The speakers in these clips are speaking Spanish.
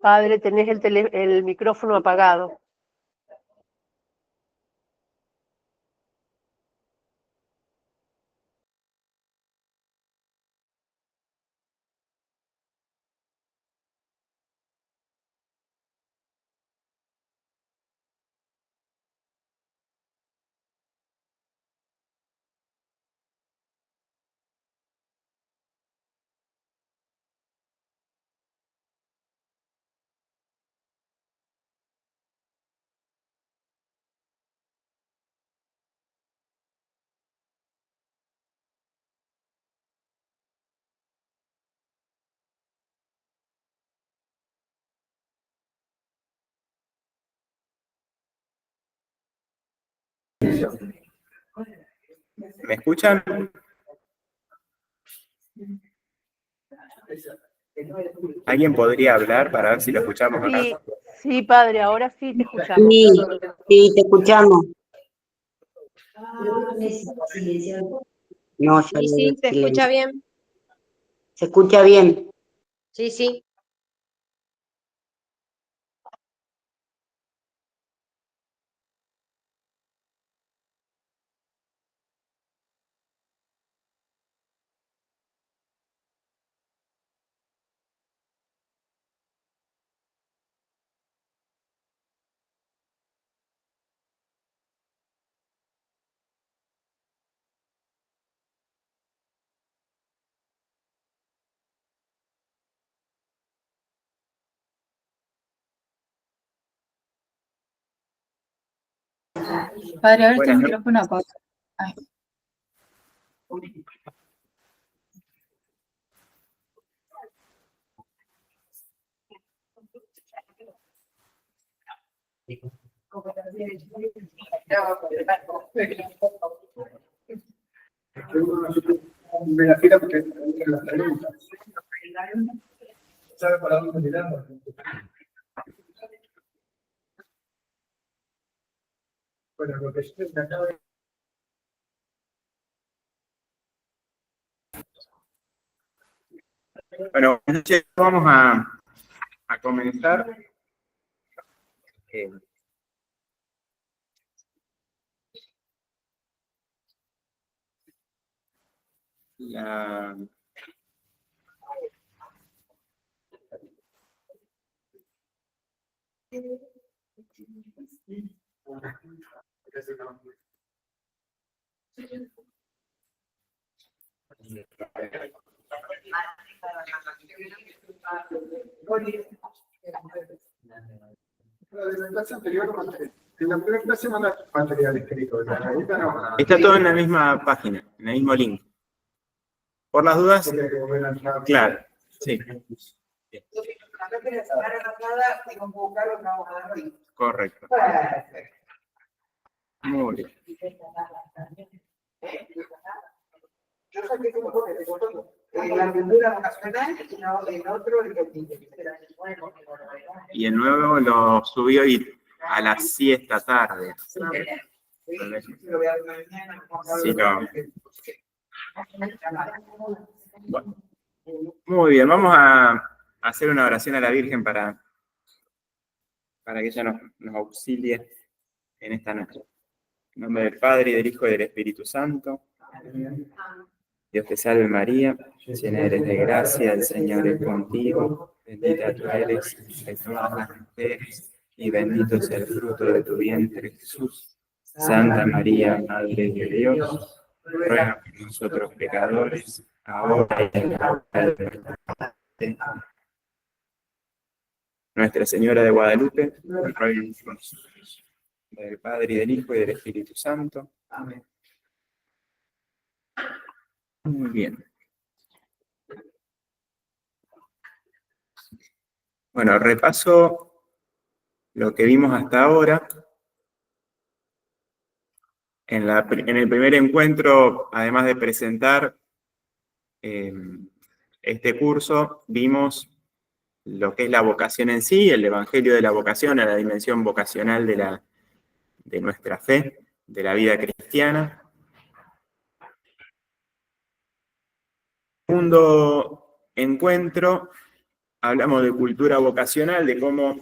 Padre, tenés el micrófono apagado. ¿Me escuchan? ¿Alguien podría hablar para ver si lo escuchamos acá? Sí, sí, Padre, ahora sí te escuchamos. Sí, te escuchamos. No, Sí, sí, ¿se escucha bien? Se escucha bien. Sí, sí. Padre, ahora está el Buenas micrófono apagado. Ay. Bueno, vamos a comenzar. La... Está todo en la misma página, en el mismo link. Por las dudas, claro, sí. Correcto. Muy bien. Yo saqué como la pintura vocacional y no el otro el que Y el nuevo lo subió a las 6 de la tarde. Sí, no. Bueno. Muy bien, vamos a hacer una oración a la Virgen para que ella nos auxilie en esta noche. En nombre del Padre, y del Hijo, y del Espíritu Santo. Dios te salve María, llena eres de gracia, el Señor es contigo, bendita tú eres entre todas las mujeres, y bendito es el fruto de tu vientre, Jesús. Santa María, Madre de Dios, ruega por nosotros pecadores, ahora y en la hora de nuestra muerte. Nuestra Señora de Guadalupe, ruega por nosotros. Del Padre, y del Hijo, y del Espíritu Santo. Amén. Muy bien. Bueno, repaso lo que vimos hasta ahora. En el primer encuentro, además de presentar este curso, vimos lo que es la vocación en sí, el evangelio de la vocación, la dimensión vocacional de nuestra fe, de la vida cristiana. Segundo encuentro, hablamos de cultura vocacional, de cómo,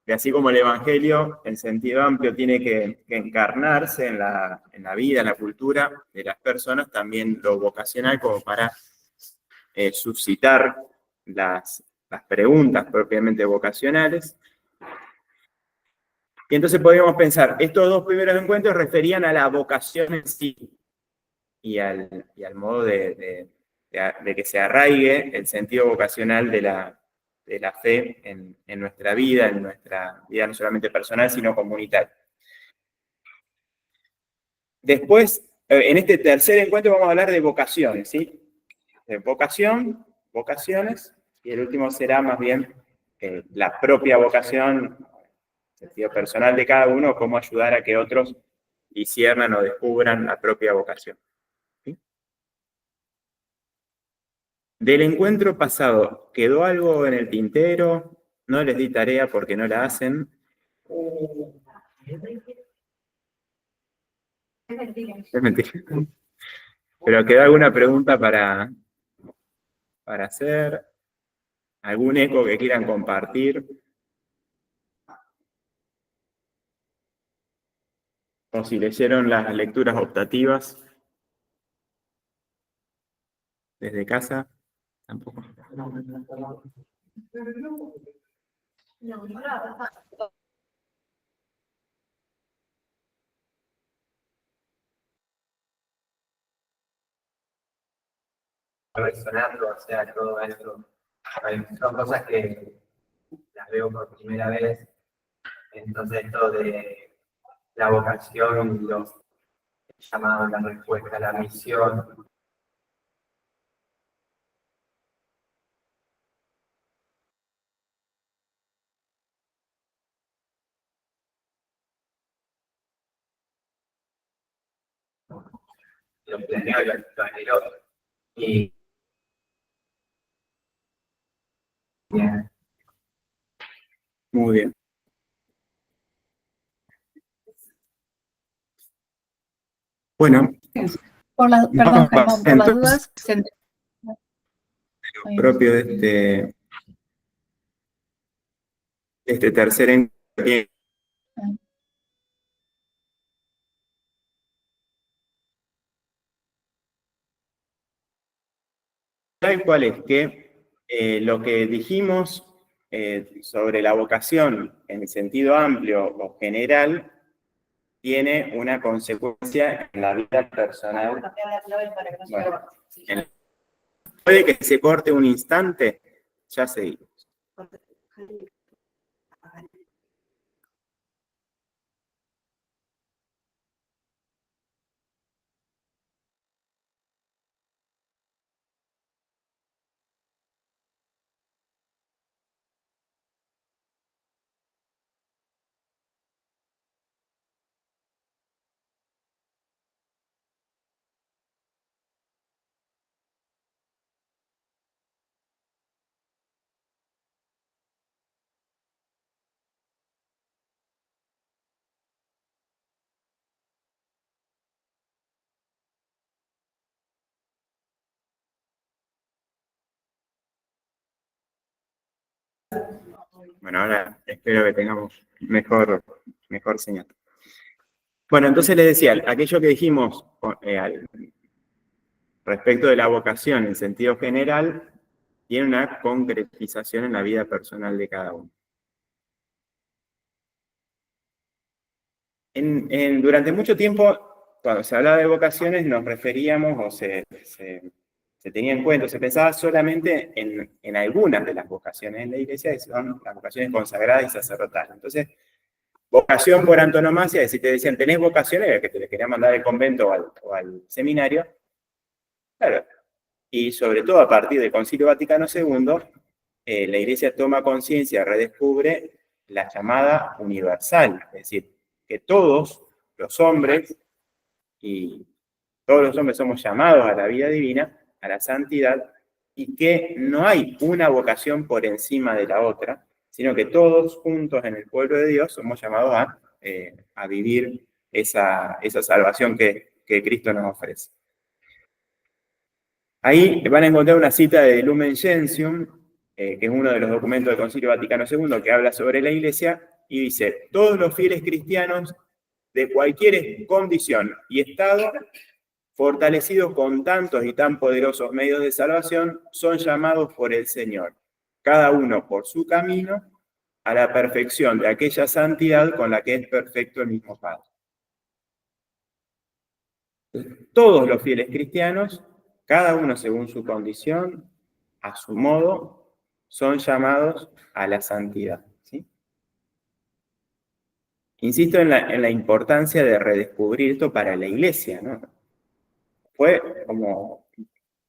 de así como el Evangelio, en sentido amplio, tiene que encarnarse en la vida, en la cultura de las personas, también lo vocacional como para suscitar las preguntas propiamente vocacionales. Y entonces podríamos pensar, estos dos primeros encuentros referían a la vocación en sí y al modo de que se arraigue el sentido vocacional de la fe en nuestra vida no solamente personal, sino comunitaria. Después, en este tercer encuentro vamos a hablar de vocaciones, ¿sí? De vocación, vocaciones, y el último será más bien la propia vocación, el sentido personal de cada uno, cómo ayudar a que otros disciernan o descubran la propia vocación. ¿Sí? Del encuentro pasado, ¿quedó algo en el tintero? No les di tarea porque no la hacen. Es mentira. Pero ¿quedó alguna pregunta para hacer? ¿Algún eco que quieran compartir? O si leyeron las lecturas optativas desde casa, tampoco. Resonando, o sea, todo eso. Son cosas que las veo por primera vez. Entonces, esto de la vocación, los llamados, la respuesta, la misión. Los planeo y los anhelo. Y bien. Muy bien. Bueno. Perdón, Germán, por las dudas. Lo propio de este tercer encuentro. Tal cual es que lo que dijimos sobre la vocación en el sentido amplio o general tiene una consecuencia en la vida personal. Bueno, puede que se corte un instante, ya seguimos. Bueno, ahora espero que tengamos mejor señal. Bueno, entonces les decía, aquello que dijimos respecto de la vocación en sentido general, tiene una concretización en la vida personal de cada uno. Durante mucho tiempo, cuando se hablaba de vocaciones, nos referíamos o se tenía en cuenta, se pensaba solamente en algunas de las vocaciones en la iglesia, que son las vocaciones consagradas y sacerdotales. Entonces, vocación por antonomasia, si te decían, ¿tenés vocaciones? Que te les quería mandar al convento o al seminario. Claro. Y sobre todo a partir del Concilio Vaticano II, la iglesia toma conciencia, redescubre la llamada universal, es decir, que todos los hombres somos llamados a la vida divina, a la santidad, y que no hay una vocación por encima de la otra, sino que todos juntos en el pueblo de Dios somos llamados a vivir esa salvación que Cristo nos ofrece. Ahí van a encontrar una cita de Lumen Gentium, que es uno de los documentos del Concilio Vaticano II que habla sobre la Iglesia, y dice: todos los fieles cristianos de cualquier condición y estado, fortalecidos con tantos y tan poderosos medios de salvación, son llamados por el Señor, cada uno por su camino, a la perfección de aquella santidad con la que es perfecto el mismo Padre. Todos los fieles cristianos, cada uno según su condición, a su modo, son llamados a la santidad, ¿sí? Insisto en la importancia de redescubrir esto para la Iglesia, ¿no? Fue como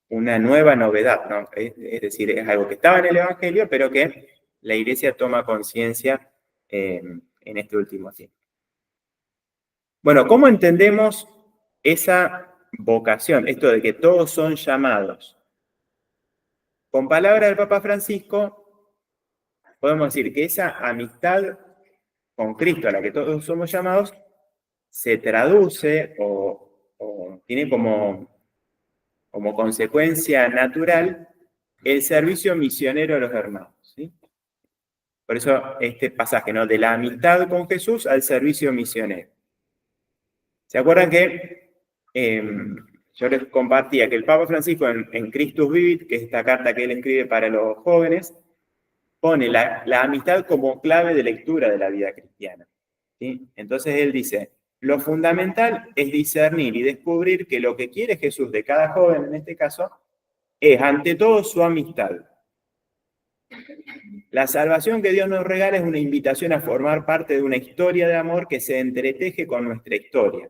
una nueva novedad, ¿no? Es decir, es algo que estaba en el Evangelio, pero que la Iglesia toma conciencia en este último tiempo. Bueno, ¿cómo entendemos esa vocación, esto de que todos son llamados? Con palabras del Papa Francisco, podemos decir que esa amistad con Cristo a la que todos somos llamados se traduce o tiene como consecuencia natural el servicio misionero a los hermanos, ¿sí? Por eso este pasaje, ¿no? De la amistad con Jesús al servicio misionero. ¿Se acuerdan que yo les compartía que el Papa Francisco en Christus Vivit, que es esta carta que él escribe para los jóvenes, pone la amistad como clave de lectura de la vida cristiana, ¿sí? Entonces él dice: lo fundamental es discernir y descubrir que lo que quiere Jesús de cada joven, en este caso, es ante todo su amistad. La salvación que Dios nos regala es una invitación a formar parte de una historia de amor que se entreteje con nuestra historia,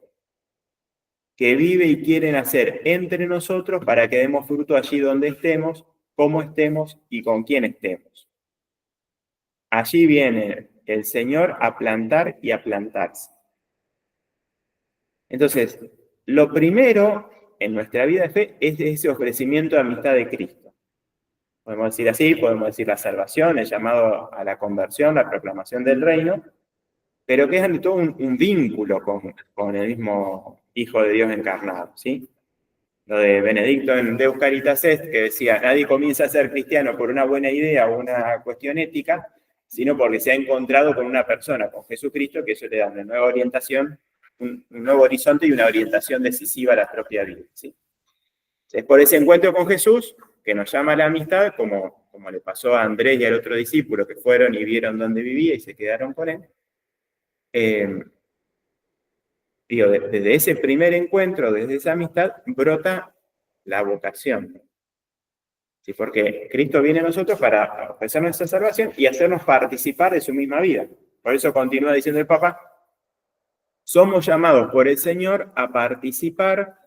que vive y quiere nacer entre nosotros para que demos fruto allí donde estemos, cómo estemos y con quién estemos. Allí viene el Señor a plantar y a plantarse. Entonces, lo primero en nuestra vida de fe es ese ofrecimiento de amistad de Cristo. Podemos decir así, podemos decir la salvación, el llamado a la conversión, la proclamación del reino, pero que es ante todo un vínculo con el mismo Hijo de Dios encarnado, ¿sí? Lo de Benedicto en Deus Caritas Est, que decía: nadie comienza a ser cristiano por una buena idea o una cuestión ética, sino porque se ha encontrado con una persona, con Jesucristo, que eso le da una nueva orientación, un nuevo horizonte y una orientación decisiva a la propia vida, ¿sí? Es por ese encuentro con Jesús que nos llama a la amistad, como le pasó a Andrés y al otro discípulo que fueron y vieron dónde vivía y se quedaron con él. Desde ese primer encuentro, desde esa amistad, brota la vocación. ¿Sí? Porque Cristo viene a nosotros para ofrecer nuestra salvación y hacernos participar de su misma vida. Por eso continúa diciendo el Papa: somos llamados por el Señor a participar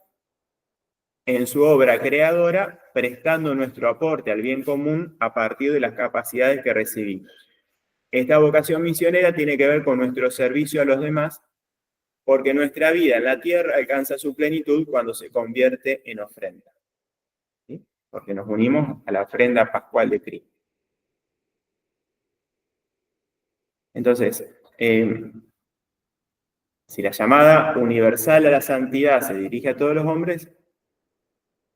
en su obra creadora, prestando nuestro aporte al bien común a partir de las capacidades que recibimos. Esta vocación misionera tiene que ver con nuestro servicio a los demás, porque nuestra vida en la tierra alcanza su plenitud cuando se convierte en ofrenda, ¿sí? Porque nos unimos a la ofrenda pascual de Cristo. Entonces, si la llamada universal a la santidad se dirige a todos los hombres,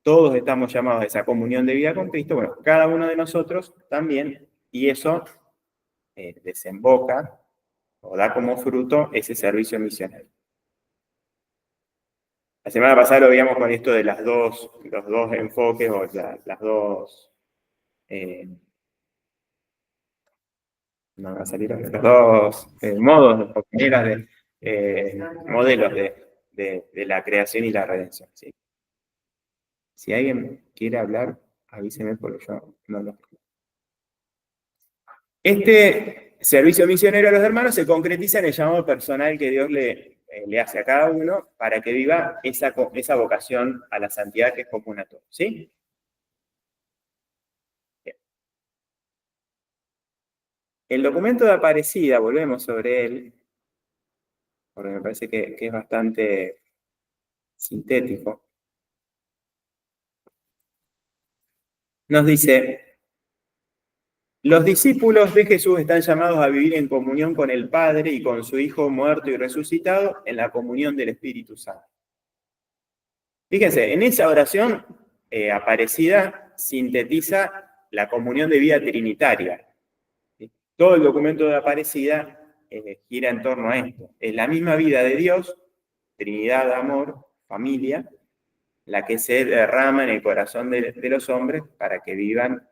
todos estamos llamados a esa comunión de vida con Cristo, bueno, cada uno de nosotros también, y eso desemboca o da como fruto ese servicio misionero. La semana pasada lo veíamos con esto de los dos enfoques o las dos... no va a salir los dos modos o maneras modelos de la creación y la redención, ¿sí? Si alguien quiere hablar, avíseme porque yo no lo... Este servicio misionero a los hermanos se concretiza en el llamado personal que Dios le hace a cada uno para que viva esa vocación a la santidad que es común a todos, ¿sí? Bien. El documento de Aparecida, volvemos sobre él, porque me parece que es bastante sintético. Nos dice: los discípulos de Jesús están llamados a vivir en comunión con el Padre y con su Hijo muerto y resucitado en la comunión del Espíritu Santo. Fíjense, en esa oración Aparecida sintetiza la comunión de vida trinitaria. ¿Sí? Todo el documento de Aparecida gira en torno a esto. Es la misma vida de Dios, Trinidad, amor, familia, la que se derrama en el corazón de los hombres para que vivan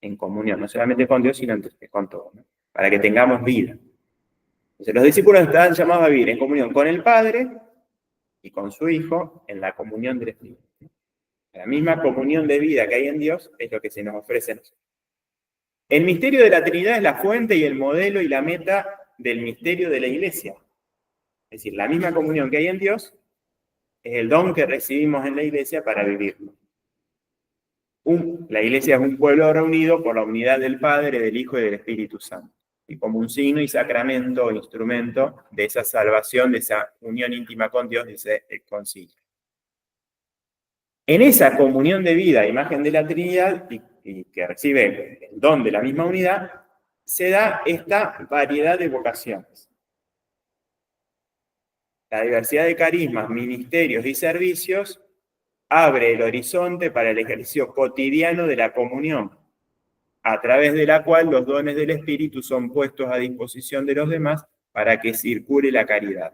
en comunión, no solamente con Dios, sino con todos, ¿no? Para que tengamos vida. Entonces, los discípulos están llamados a vivir en comunión con el Padre y con su Hijo, en la comunión del Espíritu. La misma comunión de vida que hay en Dios es lo que se nos ofrece a nosotros. El misterio de la Trinidad es la fuente y el modelo y la meta del misterio de la Iglesia. Es decir, la misma comunión que hay en Dios es el don que recibimos en la Iglesia para vivirlo. La Iglesia es un pueblo reunido por la unidad del Padre, del Hijo y del Espíritu Santo. Y como un signo y sacramento o instrumento de esa salvación, de esa unión íntima con Dios, dice el concilio. En esa comunión de vida, imagen de la Trinidad, y que recibe el don de la misma unidad, se da esta variedad de vocaciones. La diversidad de carismas, ministerios y servicios abre el horizonte para el ejercicio cotidiano de la comunión, a través de la cual los dones del Espíritu son puestos a disposición de los demás para que circule la caridad.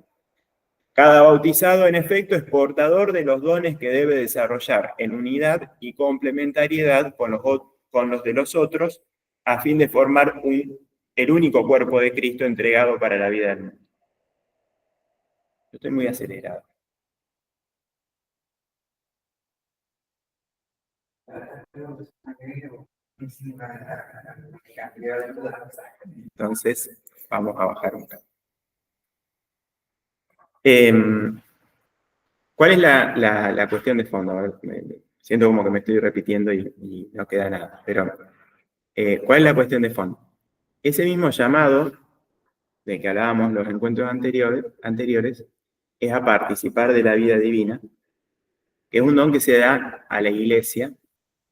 Cada bautizado, en efecto, es portador de los dones que debe desarrollar en unidad y complementariedad con los de los otros, a fin de formar el único cuerpo de Cristo entregado para la vida del mundo. Yo estoy muy acelerado. Entonces, vamos a bajar un poco. ¿Cuál es la cuestión de fondo? A ver, siento como que me estoy repitiendo y no queda nada, pero ¿cuál es la cuestión de fondo? Ese mismo llamado de que hablábamos en los encuentros anteriores es a participar de la vida divina, que es un don que se da a la Iglesia,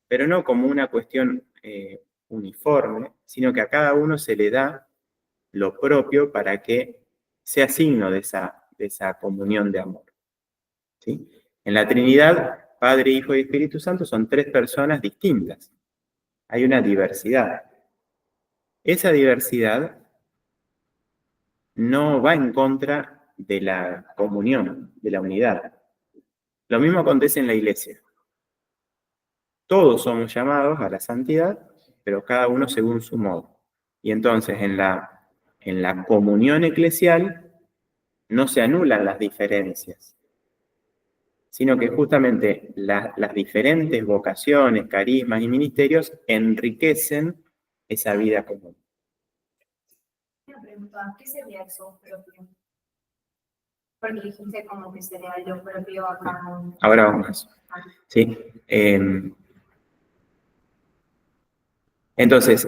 pero no como una cuestión uniforme, sino que a cada uno se le da lo propio para que sea signo de esa comunión de amor. ¿Sí? En la Trinidad, Padre, Hijo y Espíritu Santo son tres personas distintas. Hay una diversidad. Esa diversidad no va en contra de la comunión, de la unidad. Lo mismo acontece en la Iglesia. Todos somos llamados a la santidad, pero cada uno según su modo. Y entonces en la comunión eclesial no se anulan las diferencias, sino que justamente las diferentes vocaciones, carismas y ministerios enriquecen esa vida común. Una pregunta, ¿qué sería eso propio? Porque dijiste como que sería lo propio acá. Ahora vamos a eso. ¿Sí? Entonces,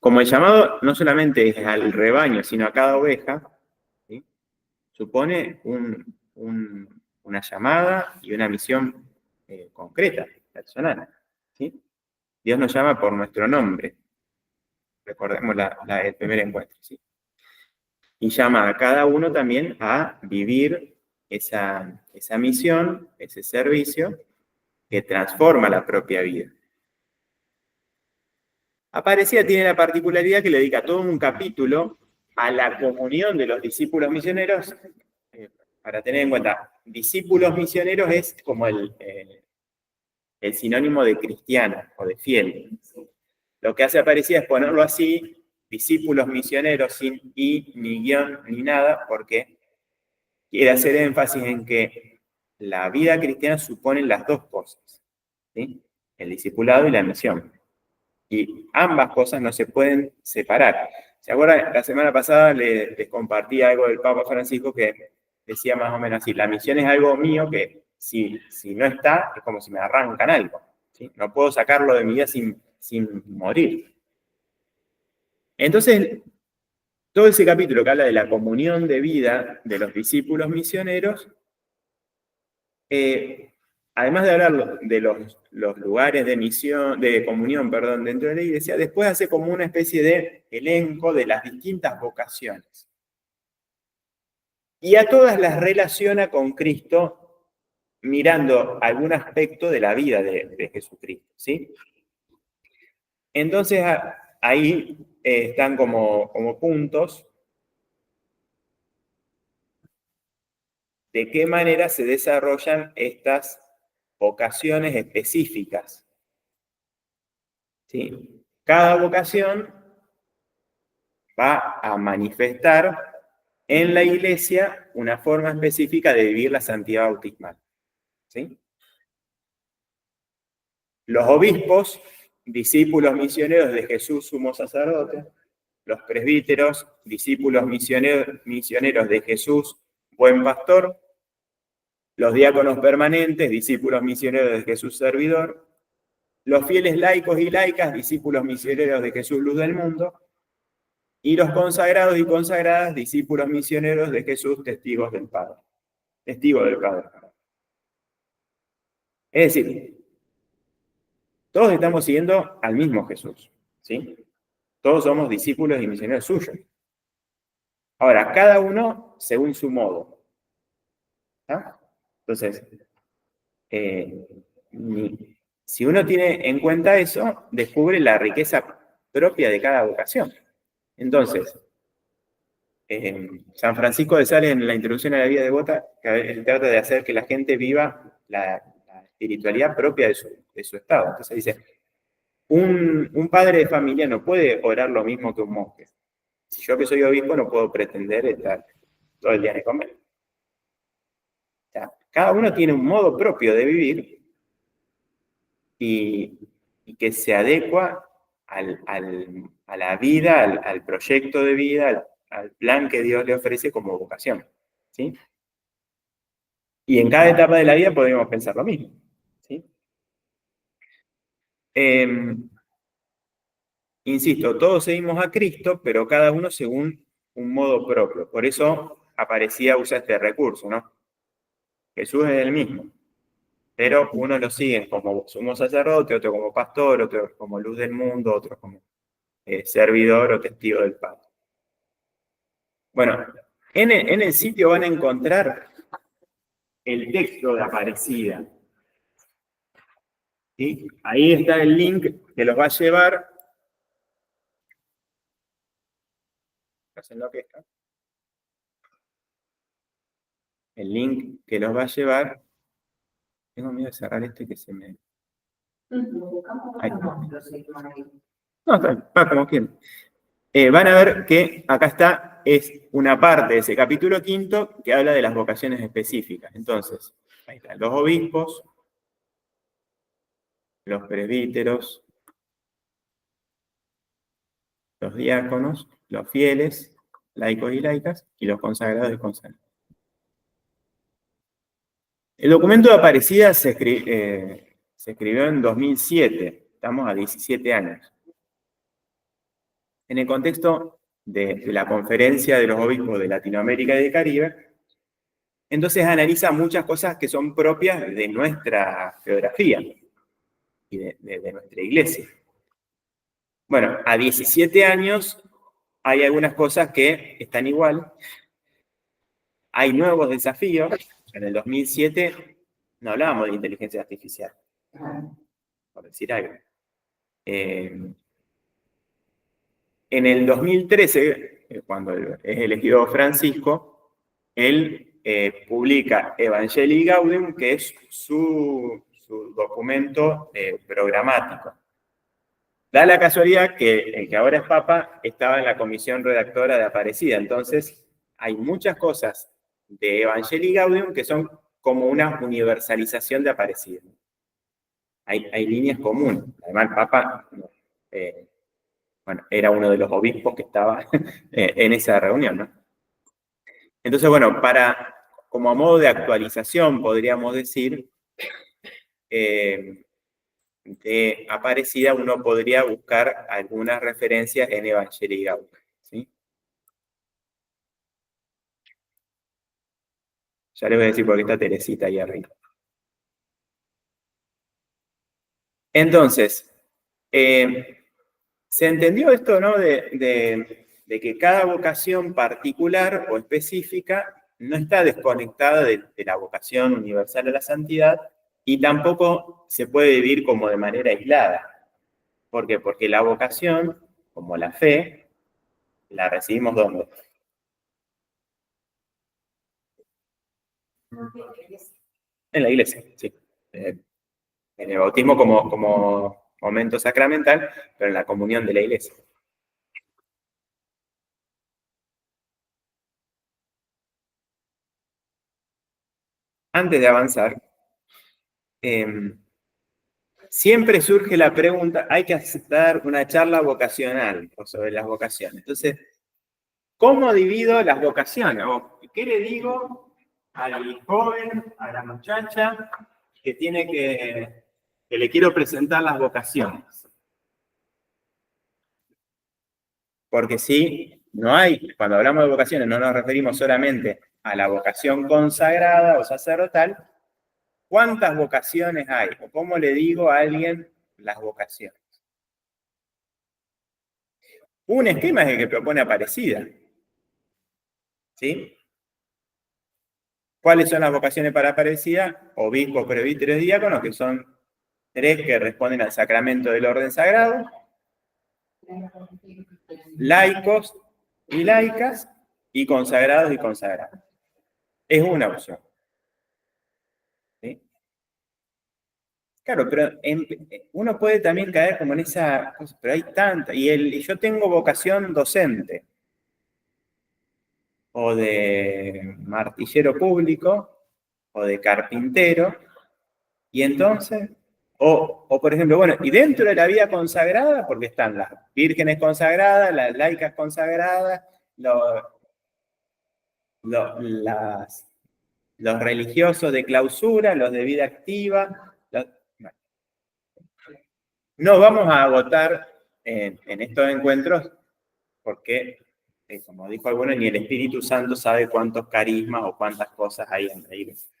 como el llamado no solamente es al rebaño, sino a cada oveja, ¿sí? Supone una llamada y una misión concreta, personal. ¿Sí? Dios nos llama por nuestro nombre. Recordemos el primer encuentro. ¿Sí? Y llama a cada uno también a vivir esa misión, ese servicio que transforma la propia vida. Aparecida tiene la particularidad que le dedica todo un capítulo a la comunión de los discípulos misioneros. Para tener en cuenta, discípulos misioneros es como el sinónimo de cristiano o de fiel. Lo que hace Aparecida es ponerlo así, discípulos misioneros sin i, ni guión, ni nada, porque quiere hacer énfasis en que la vida cristiana supone las dos cosas, ¿sí? El discipulado y la misión. Y ambas cosas no se pueden separar. ¿Se acuerdan? La semana pasada les compartí algo del Papa Francisco que decía más o menos así: la misión es algo mío que si no está, es como si me arrancan algo, ¿sí? No puedo sacarlo de mi vida sin morir. Entonces, todo ese capítulo que habla de la comunión de vida de los discípulos misioneros, además de hablar de los lugares de comunión, dentro de la Iglesia, después hace como una especie de elenco de las distintas vocaciones. Y a todas las relaciona con Cristo, mirando algún aspecto de la vida de Jesucristo, ¿sí? Entonces, ahí están como puntos de qué manera se desarrollan estas vocaciones específicas. ¿Sí? Cada vocación va a manifestar en la iglesia una forma específica de vivir la santidad bautismal. ¿Sí? Los obispos, discípulos misioneros de Jesús, sumo sacerdote. Los presbíteros, discípulos misioneros de Jesús, buen pastor. Los diáconos permanentes, discípulos misioneros de Jesús, servidor. Los fieles laicos y laicas, discípulos misioneros de Jesús, luz del mundo. Y los consagrados y consagradas, discípulos misioneros de Jesús, testigos del Padre. Testigos del Padre. Es decir, todos estamos siguiendo al mismo Jesús, ¿sí? Todos somos discípulos y misioneros suyos. Ahora, cada uno según su modo. ¿Ah? Entonces, si uno tiene en cuenta eso, descubre la riqueza propia de cada vocación. Entonces, San Francisco de Sales, en la introducción a la vida devota, él trata de hacer que la gente viva la espiritualidad propia de su estado. Entonces dice, un padre de familia no puede orar lo mismo que un monje. Si yo que soy obispo no puedo pretender estar todo el día en el convento. O sea, cada uno tiene un modo propio de vivir y que se adecua a la vida, al proyecto de vida, al plan que Dios le ofrece como vocación. ¿Sí? Y en cada etapa de la vida podemos pensar lo mismo. ¿Sí? Insisto, todos seguimos a Cristo, pero cada uno según un modo propio. Por eso Aparecida usa este recurso, ¿no? Jesús es el mismo, pero uno lo sigue como sumo sacerdote, otro como pastor, otro como luz del mundo, otro como servidor o testigo del Padre. Bueno, en el sitio van a encontrar el texto de Aparecida. ¿Sí? Ahí está el link que los va a llevar. El link que los va a llevar. Tengo miedo de cerrar que se me. Ahí. No, está como quieran. Van a ver que acá está, es una parte de ese capítulo 5 que habla de las vocaciones específicas. Entonces, ahí están los obispos, los presbíteros, los diáconos, los fieles, laicos y laicas, y los consagrados y consagradas. El documento de Aparecida se escribió en 2007, estamos a 17 años. En el contexto de la Conferencia de los Obispos de Latinoamérica y del Caribe, entonces analiza muchas cosas que son propias de nuestra geografía y de nuestra iglesia. Bueno, a 17 años hay algunas cosas que están igual. Hay nuevos desafíos. En el 2007 no hablábamos de inteligencia artificial, por decir algo. En el 2013, cuando es elegido Francisco, él publica Evangelii Gaudium, que es su documento programático. Da la casualidad que el que ahora es Papa estaba en la comisión redactora de Aparecida, entonces hay muchas cosas de Evangelii Gaudium que son como una universalización de Aparecida. Hay líneas comunes. Además, el Papa era uno de los obispos que estaba en esa reunión, ¿no? Entonces, bueno, como a modo de actualización, podríamos decir, de Aparecida uno podría buscar algunas referencias en Evangelii Gaudium, ¿sí? Ya les voy a decir por qué está Teresita ahí arriba. Entonces, se entendió esto, ¿no? De que cada vocación particular o específica no está desconectada de la vocación universal a la santidad y tampoco se puede vivir como de manera aislada. ¿Por qué? Porque la vocación, como la fe, la recibimos ¿dónde? En la iglesia, sí. En el bautismo como momento sacramental, pero en la comunión de la iglesia. Antes de avanzar, siempre surge la pregunta, hay que dar una charla vocacional sobre las vocaciones. Entonces, ¿cómo divido las vocaciones? ¿O qué le digo al joven, a la muchacha que le quiero presentar las vocaciones? Porque si no hay, cuando hablamos de vocaciones, no nos referimos solamente a la vocación consagrada o sacerdotal. ¿Cuántas vocaciones hay? ¿O cómo le digo a alguien las vocaciones? Un esquema es el que propone Aparecida. ¿Sí? ¿Cuáles son las vocaciones para Aparecida? Obispos, presbíteros y diáconos, que son 3 que responden al sacramento del orden sagrado. Laicos y laicas, y consagrados y consagradas. Es una opción. ¿Sí? Claro, pero uno puede también caer como en esa cosa, pero hay tanta, y yo tengo vocación docente, o de martillero público, o de carpintero, y entonces, o por ejemplo, bueno, y dentro de la vida consagrada, porque están las vírgenes consagradas, las laicas consagradas, los religiosos de clausura, los de vida activa. No vamos a agotar en estos encuentros porque, como dijo alguno, ni el Espíritu Santo sabe cuántos carismas o cuántas cosas hay en la iglesia.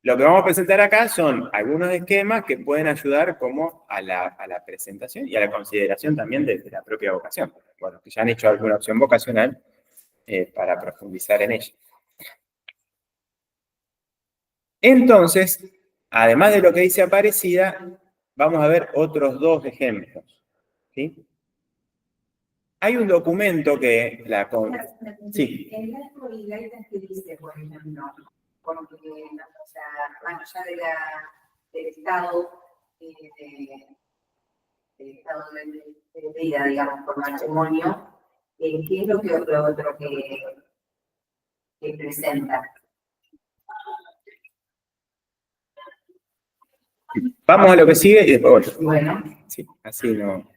Lo que vamos a presentar acá son algunos esquemas que pueden ayudar como a la presentación y a la consideración también de la propia vocación. Bueno, que ya han hecho alguna opción vocacional para profundizar en ella. Entonces, además de lo que dice Aparecida, vamos a ver otros 2 ejemplos. ¿Sí? Hay un documento que sí. En la actualidad, ¿qué dice, por ejemplo? Porque, o sea, más allá del estado de vida, digamos, por matrimonio, ¿qué es lo otro que presenta? Vamos a lo que sigue y después Bueno. Sí, así no.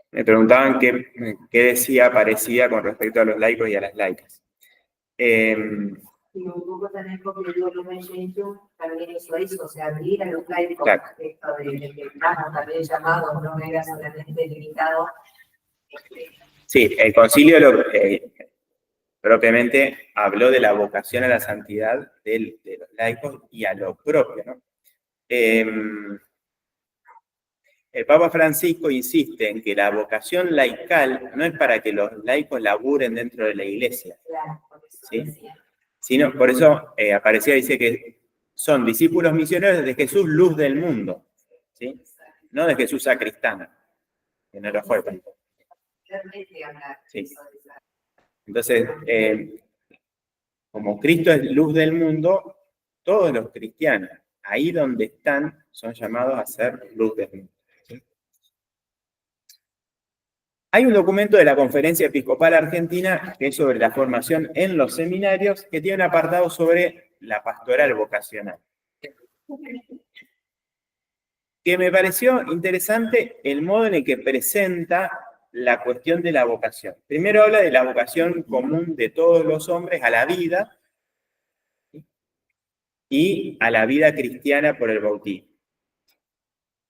Me preguntaban qué decía Aparecida con respecto a los laicos y a las laicas. Y un poco también porque yo lo he hecho, también eso, o sea, abrir a los laicos, claro. Esto de que estamos también llamados, no era solamente limitado. Sí, el concilio propiamente habló de la vocación a la santidad de los laicos y a lo propio, ¿no? El Papa Francisco insiste en que la vocación laical no es para que los laicos laburen dentro de la iglesia, ¿sí? Sino, por eso Aparecida dice que son discípulos misioneros de Jesús, luz del mundo, ¿sí? No de Jesús sacristán, que no lo fue. Sí. Entonces, como Cristo es luz del mundo, todos los cristianos, ahí donde están, son llamados a ser luz del mundo. ¿Sí? Hay un documento de la Conferencia Episcopal Argentina que es sobre la formación en los seminarios, que tiene un apartado sobre la pastoral vocacional. Que me pareció interesante el modo en el que presenta la cuestión de la vocación. Primero habla de la vocación común de todos los hombres a la vida y a la vida cristiana por el bautismo.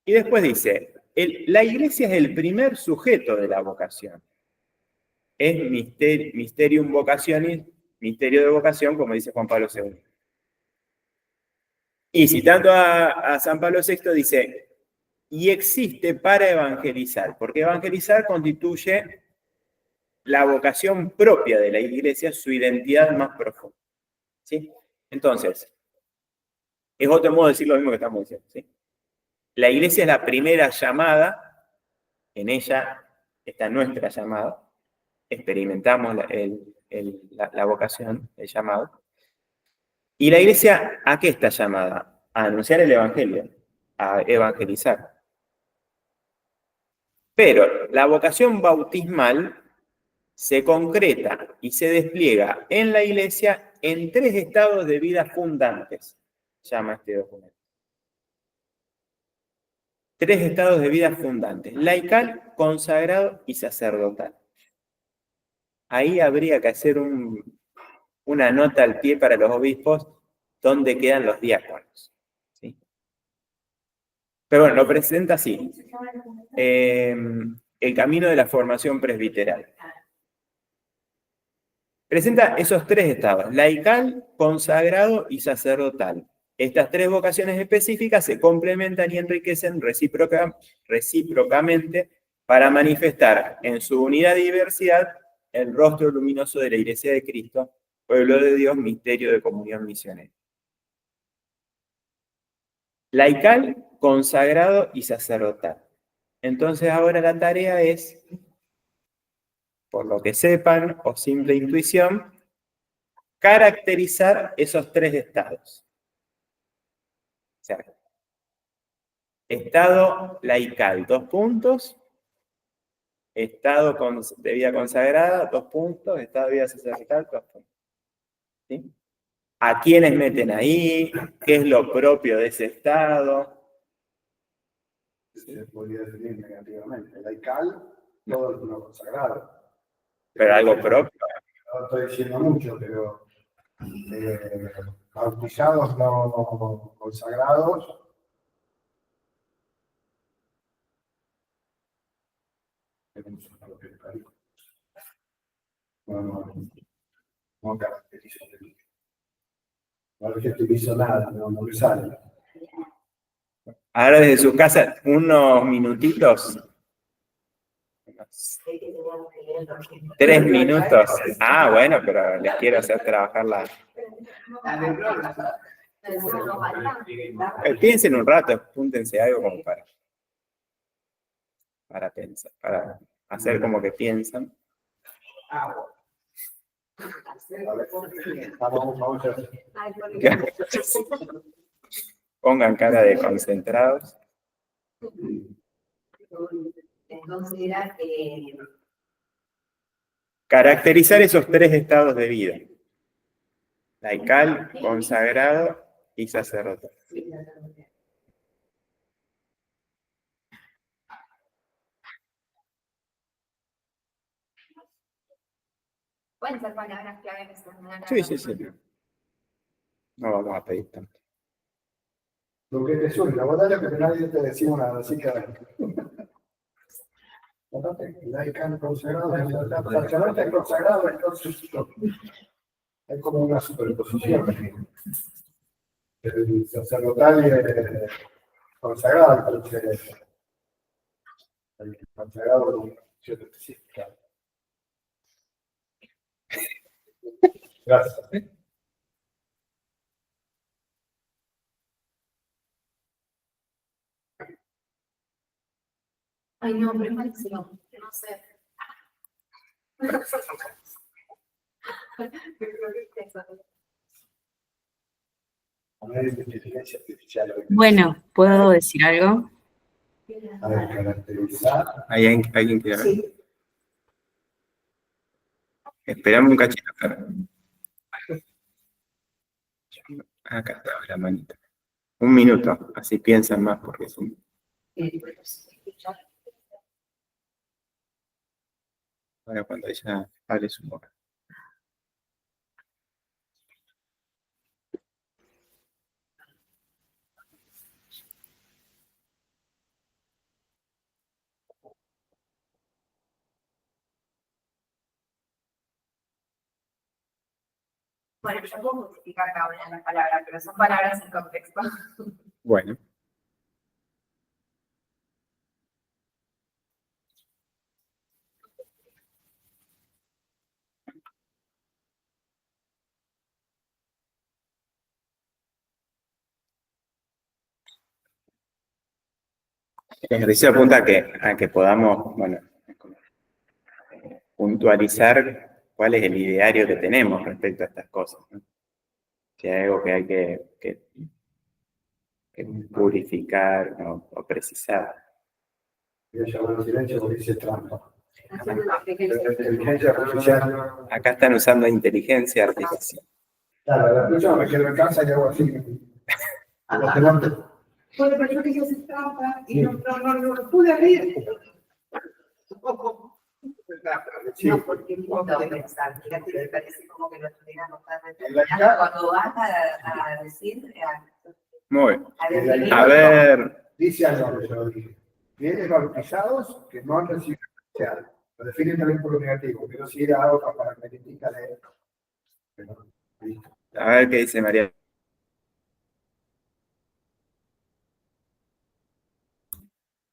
Y después dice, la iglesia es el primer sujeto de la vocación. Es mysterium vocationis, misterio de vocación, como dice Juan Pablo II. Y citando a San Pablo VI, dice, y existe para evangelizar, porque evangelizar constituye la vocación propia de la iglesia, su identidad más profunda. ¿Sí? Entonces, es otro modo de decir lo mismo que estamos diciendo. ¿Sí? La iglesia es la primera llamada, en ella está nuestra llamada, experimentamos la vocación, el llamado. ¿Y la iglesia a qué está llamada? A anunciar el evangelio, a evangelizar. Pero la vocación bautismal se concreta y se despliega en la iglesia en 3 estados de vida fundantes, llama este documento. 3 estados de vida fundantes: laical, consagrado y sacerdotal. Ahí habría que hacer una nota al pie para los obispos donde quedan los diáconos. ¿Sí? Pero bueno, lo presenta así. El camino de la formación presbiteral. Presenta esos 3 estados: laical, consagrado y sacerdotal. Estas 3 vocaciones específicas se complementan y enriquecen recíprocamente para manifestar en su unidad y diversidad el rostro luminoso de la Iglesia de Cristo, pueblo de Dios, misterio de comunión misionera. Laical, consagrado y sacerdotal. Entonces ahora la tarea es, por lo que sepan o simple intuición, caracterizar esos 3 estados. O sea, estado laical, 2 puntos. Estado de vida consagrada, 2 puntos. Estado de vida sacerdotal, 2 puntos. ¿Sí? ¿A quiénes meten ahí? ¿Qué es lo propio de ese estado? Se podría definir negativamente. Laical, todo lo consagrado. Pero algo propio. No estoy diciendo mucho, pero bautizados no consagrados. No caracterizo. No utilizo nada, no me sale. Ahora desde su casa, unos minutitos. 3 minutos. Ah, bueno, pero les quiero hacer trabajar la... Piensen un rato, apúntense algo como para pensar, para hacer como que piensan. Pongan cara de concentrados. Considerar que Caracterizar esos 3 estados de vida: laical, consagrado y sacerdotal. Pueden ser palabras clave que se me Sí. No vamos a pedir tanto. Lo que te suena, vos dale que nadie te decía una así que... Laical, consagrado, sacerdote es consagrado, entonces hay como una superposición. El sacerdotal y el consagrado, entonces el consagrado es una función específica. Gracias. Ay, no, pero es malísimo. No sé. Bueno, ¿puedo decir algo? A ver, caracterizar. ¿Hay alguien que... Sí. Esperame un cachito, Fer. Acá está la manita. 1 minuto, así piensan más porque es un... Bueno, cuando ella abre su boca. Bueno, yo puedo justificar cada una de las palabras, pero son palabras en contexto. Bueno. El ejercicio apunta a que podamos, bueno, puntualizar cuál es el ideario que tenemos respecto a estas cosas, ¿no? Si hay algo que hay que purificar, ¿no? O precisar. Voy a llamar silencio porque dice trampa. Inteligencia artificial. Acá están usando inteligencia artificial. Claro, la próxima me quedo en casa y hago así. Los tenantes. Bueno, pero yo quería hacer trampa y no pude abrir. Sí. No, porque es lindo de pensar. Fíjate que parece como que lo estuviéramos En la cara. cuando vas a decir, Muy bien. a definir. A ver, Dice algo que yo lo dije. Bienes bautizados que no han recibido especial. Lo definen también por lo negativo, pero si era algo para crítica de esto. Pero, listo. a ver qué dice María.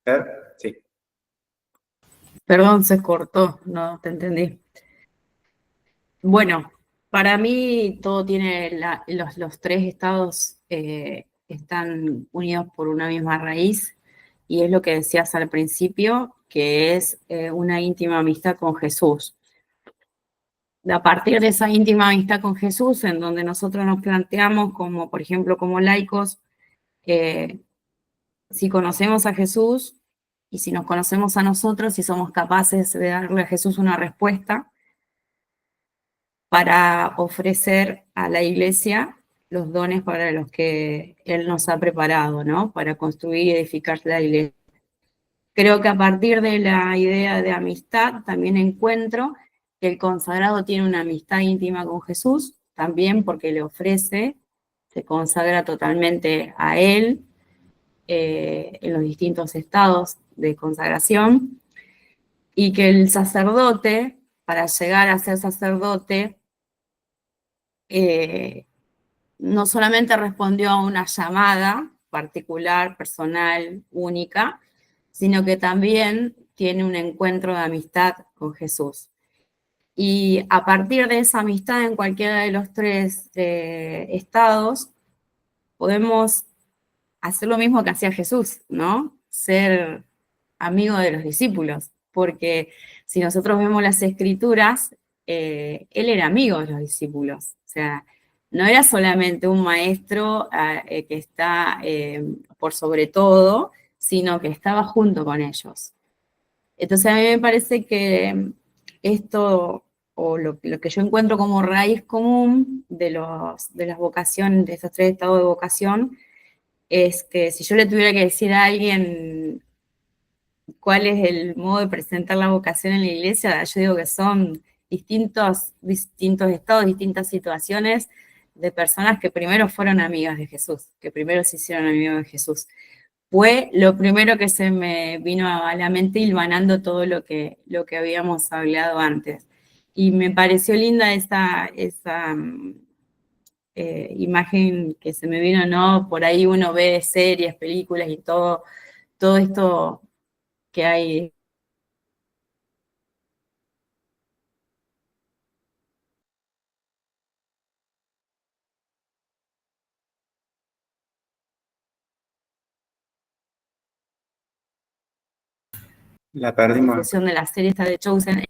A ver, sí. Perdón, se cortó, no te entendí. Bueno, para mí todo tiene los tres estados están unidos por una misma raíz y es lo que decías al principio, que es una íntima amistad con Jesús. A partir de esa íntima amistad con Jesús, en donde nosotros nos planteamos como, por ejemplo, como laicos, si conocemos a Jesús y si nos conocemos a nosotros, si somos capaces de darle a Jesús una respuesta para ofrecer a la iglesia los dones para los que Él nos ha preparado, ¿no? Para construir y edificar la iglesia. Creo que a partir de la idea de amistad también encuentro que el consagrado tiene una amistad íntima con Jesús, también porque le ofrece, se consagra totalmente a Él en los distintos estados de consagración, y que el sacerdote, para llegar a ser sacerdote, no solamente respondió a una llamada particular, personal, única, sino que también tiene un encuentro de amistad con Jesús. Y a partir de esa amistad en cualquiera de los tres estados, podemos hacer lo mismo que hacía Jesús, ¿no? Ser amigo de los discípulos, porque si nosotros vemos las escrituras, él era amigo de los discípulos, o sea, no era solamente un maestro que está por sobre todo, sino que estaba junto con ellos. Entonces a mí me parece que esto, o lo que yo encuentro como raíz común de las vocaciones, de estos tres estados de vocación, es que si yo le tuviera que decir a alguien cuál es el modo de presentar la vocación en la iglesia, yo digo que son distintos estados, distintas situaciones de personas que primero fueron amigas de Jesús, que primero se hicieron amigos de Jesús. Fue lo primero que se me vino a la mente hilvanando todo lo que habíamos hablado antes. Y me pareció linda esa imagen que se me vino, ¿no? Por ahí uno ve series, películas y todo esto que hay. La perdimos. La de la serie esta de Chosen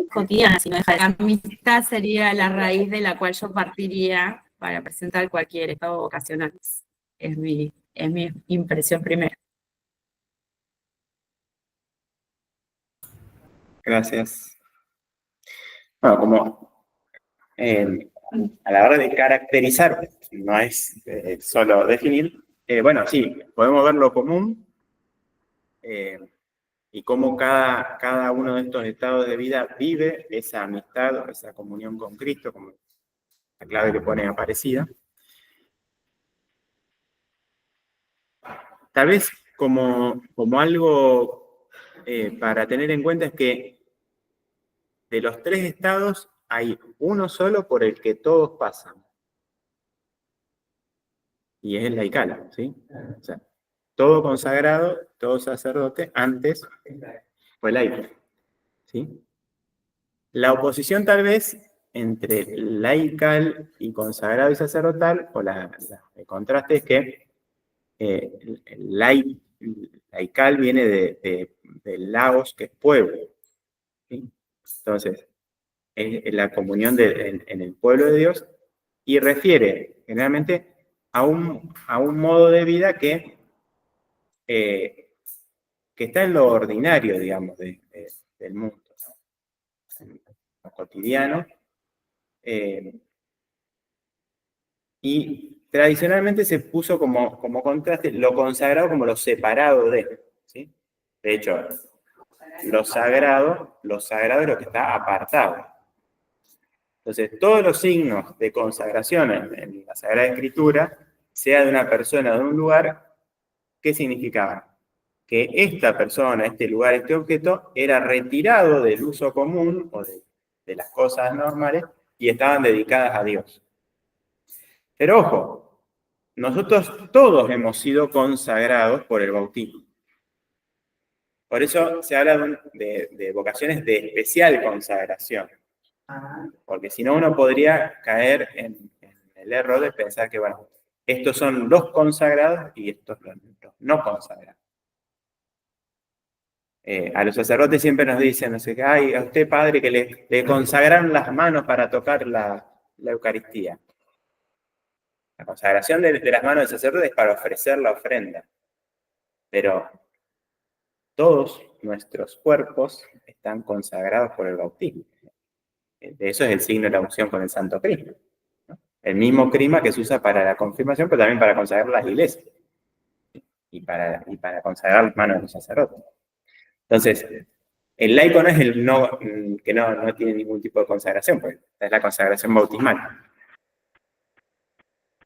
cotidiana, sino dejar la amistad sería la raíz de la cual yo partiría para presentar cualquier estado vocacional. Es mi impresión primera. Gracias. Bueno, como a la hora de caracterizar, no es solo definir, bueno, sí, podemos ver lo común y cómo cada uno de estos estados de vida vive esa amistad o esa comunión con Cristo, como la clave que pone Aparecida. Tal vez como algo para tener en cuenta es que de los tres estados hay uno solo por el que todos pasan. Y es el laical, ¿sí? O sea, todo consagrado, todo sacerdote, antes fue laico, ¿sí? La oposición tal vez entre laical y consagrado y sacerdotal, o el contraste es que laical viene del laos, que es pueblo. ¿Sí? Entonces, es la comunión en el pueblo de Dios y refiere generalmente a un modo de vida que está en lo ordinario, digamos, del mundo, ¿no? En lo cotidiano. Y tradicionalmente se puso como contraste lo consagrado como lo separado de, ¿sí? De hecho, lo sagrado es lo que está apartado. Entonces, todos los signos de consagración en la Sagrada Escritura, sea de una persona o de un lugar, ¿qué significaban? Que esta persona, este lugar, este objeto, era retirado del uso común o de las cosas normales y estaban dedicadas a Dios. Pero ojo, nosotros todos hemos sido consagrados por el bautismo. Por eso se habla de vocaciones de especial consagración. Porque si no, uno podría caer en el error de pensar que, bueno, estos son los consagrados y estos los no consagrados. A los sacerdotes siempre nos dicen, no sé qué, ay, a usted, padre, que le consagraron las manos para tocar la Eucaristía. La consagración de las manos del sacerdote es para ofrecer la ofrenda. Pero todos nuestros cuerpos están consagrados por el bautismo. De eso es el signo de la unción con el Santo Crisma, ¿no? El mismo crisma que se usa para la confirmación, pero también para consagrar las iglesias. Y para consagrar las manos de los sacerdotes. Entonces, el laico no es que no tiene ningún tipo de consagración, pues es la consagración bautismal.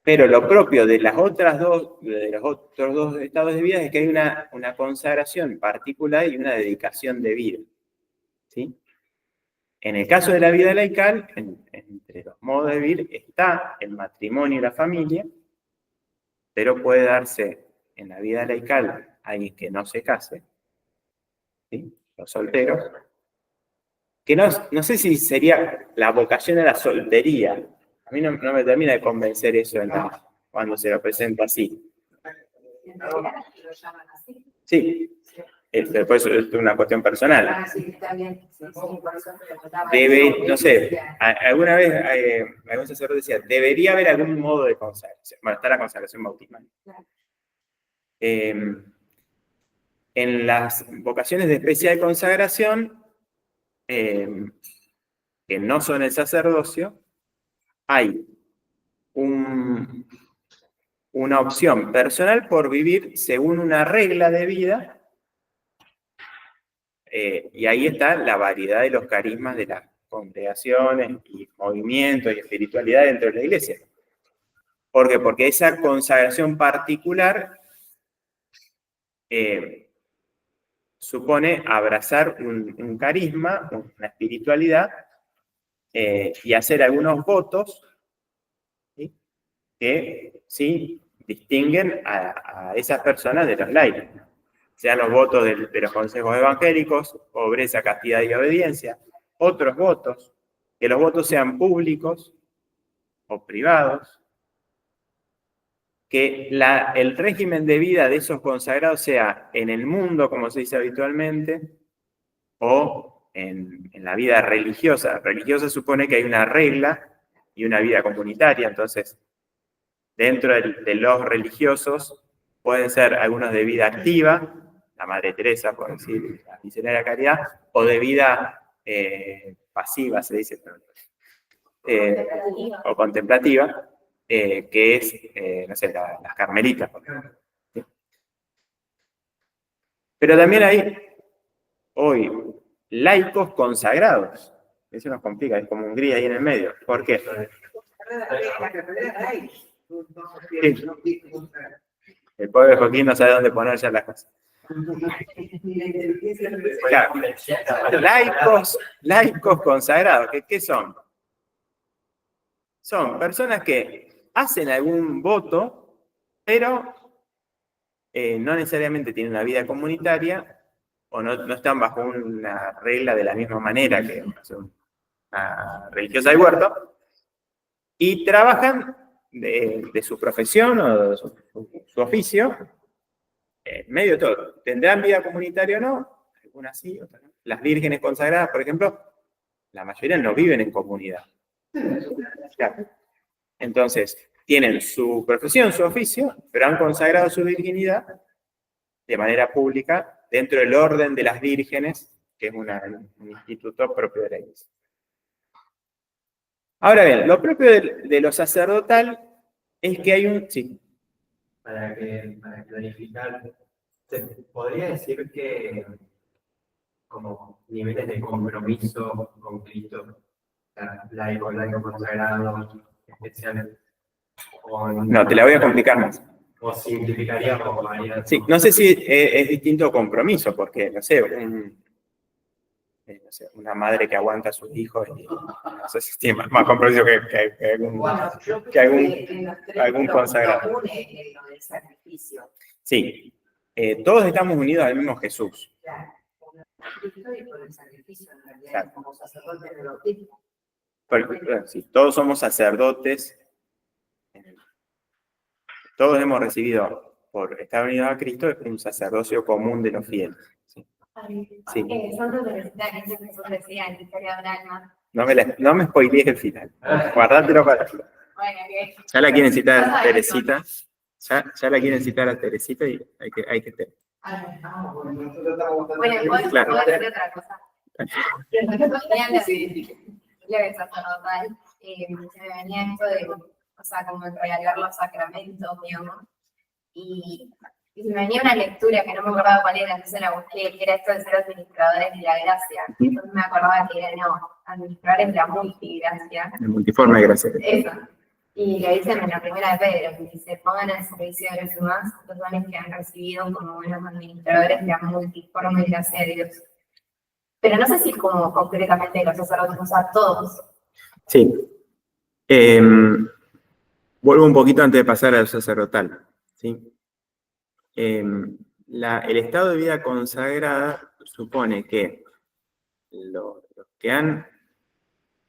Pero lo propio de los otros dos estados de vida es que hay una consagración particular y una dedicación de vida. ¿Sí? En el caso de la vida laical, entre los modos de vivir está el matrimonio y la familia, pero puede darse en la vida laical alguien que no se case, ¿sí? Los solteros, que no sé si sería la vocación a la soltería. A mí no me termina de convencer eso cuando se lo presenta así. ¿Lo llaman así? Sí, después es una cuestión personal. Ah, sí, está bien. Sí, por eso me preguntaba. No sé, alguna vez algún sacerdote decía, debería haber algún modo de consagración. Bueno, está la consagración bautismal. En las vocaciones de especial consagración, que no son el sacerdocio, hay una opción personal por vivir según una regla de vida, y ahí está la variedad de los carismas de las congregaciones y movimientos y espiritualidad dentro de la iglesia. ¿Por qué? Porque esa consagración particular supone abrazar un carisma, una espiritualidad, y hacer algunos votos, ¿sí? Que sí distinguen a esas personas de los laicos. Sean los votos de los consejos evangélicos, pobreza, castidad y obediencia, otros votos, que los votos sean públicos o privados, que el régimen de vida de esos consagrados sea en el mundo, como se dice habitualmente, o en la vida religiosa. Religiosa supone que hay una regla y una vida comunitaria, entonces dentro de los religiosos pueden ser algunos de vida activa, la Madre Teresa, por decir, la misionaria de la caridad, o de vida pasiva, se dice, o contemplativa, que es, no sé, las carmelitas, por ejemplo. ¿Sí? Pero también hay hoy laicos consagrados. Eso nos complica, es como Hungría ahí en el medio. ¿Por qué? Sí. El pobre Joaquín no sabe dónde poner ya las cosas. Claro. Laicos consagrados, ¿qué son? Son personas que hacen algún voto, pero no necesariamente tienen una vida comunitaria o no están bajo una regla de la misma manera que una religiosa del huerto, y trabajan de su profesión o de su oficio En medio de todo. ¿Tendrán vida comunitaria o no? Algunas sí, otras no. Las vírgenes consagradas, por ejemplo, la mayoría no viven en comunidad. Claro. Entonces, tienen su profesión, su oficio, pero han consagrado su virginidad de manera pública dentro del orden de las vírgenes, que es un instituto propio de la Iglesia. Ahora bien, lo propio de lo sacerdotal es que hay un... Sí. Para clarificar, ¿se podría decir que como niveles de compromiso con Cristo, laico consagrado, especiales? No, te la voy a complicar más. ¿O simplificaríamos varias? Sí, no sé si es distinto compromiso, porque, no sé, una madre que aguanta a sus hijos, y, no sé si tiene más compromiso que algún, Bueno, yo que creo que en los tres algún consagrado. lo une lo del sacrificio. Sí, todos estamos unidos al mismo Jesús. Claro, por el sacrificio y por el sacrificio, en realidad, Claro. como sacerdote del bautismo. Sí, todos somos sacerdotes. Todos hemos recibido, por estar unidos a Cristo, un sacerdocio común de los fieles. Sí. Sí. Santo Teresita, que Jesús decía en la historia del alma. No me spoilees el final. Guardátelo para ti. Bueno, que Ya la quieren citar a Teresita. Ya la quieren citar a Teresita y hay que tener. Bueno, nosotros estamos bastante bueno, felices. Claro. puedo decir otra cosa. Lo de sacerdotal, se me venía esto de, o sea, como regalar los sacramentos, digamos, y se me venía una lectura que no me acordaba cuál era, entonces la busqué, que era esto de ser administradores de la gracia. Entonces me acordaba que era, no, administradores de la multigracia. El multiforme de gracia. Eso. Y lo dicen en la primera de Pedro, que dice, pongan al servicio de los demás los dones que han recibido como buenos administradores de la multiforme gracia de Dios. Pero no sé si como concretamente los sacerdotes, o sea, todos. Sí. Vuelvo un poquito antes de pasar al sacerdotal. ¿Sí? El estado de vida consagrada supone que los que han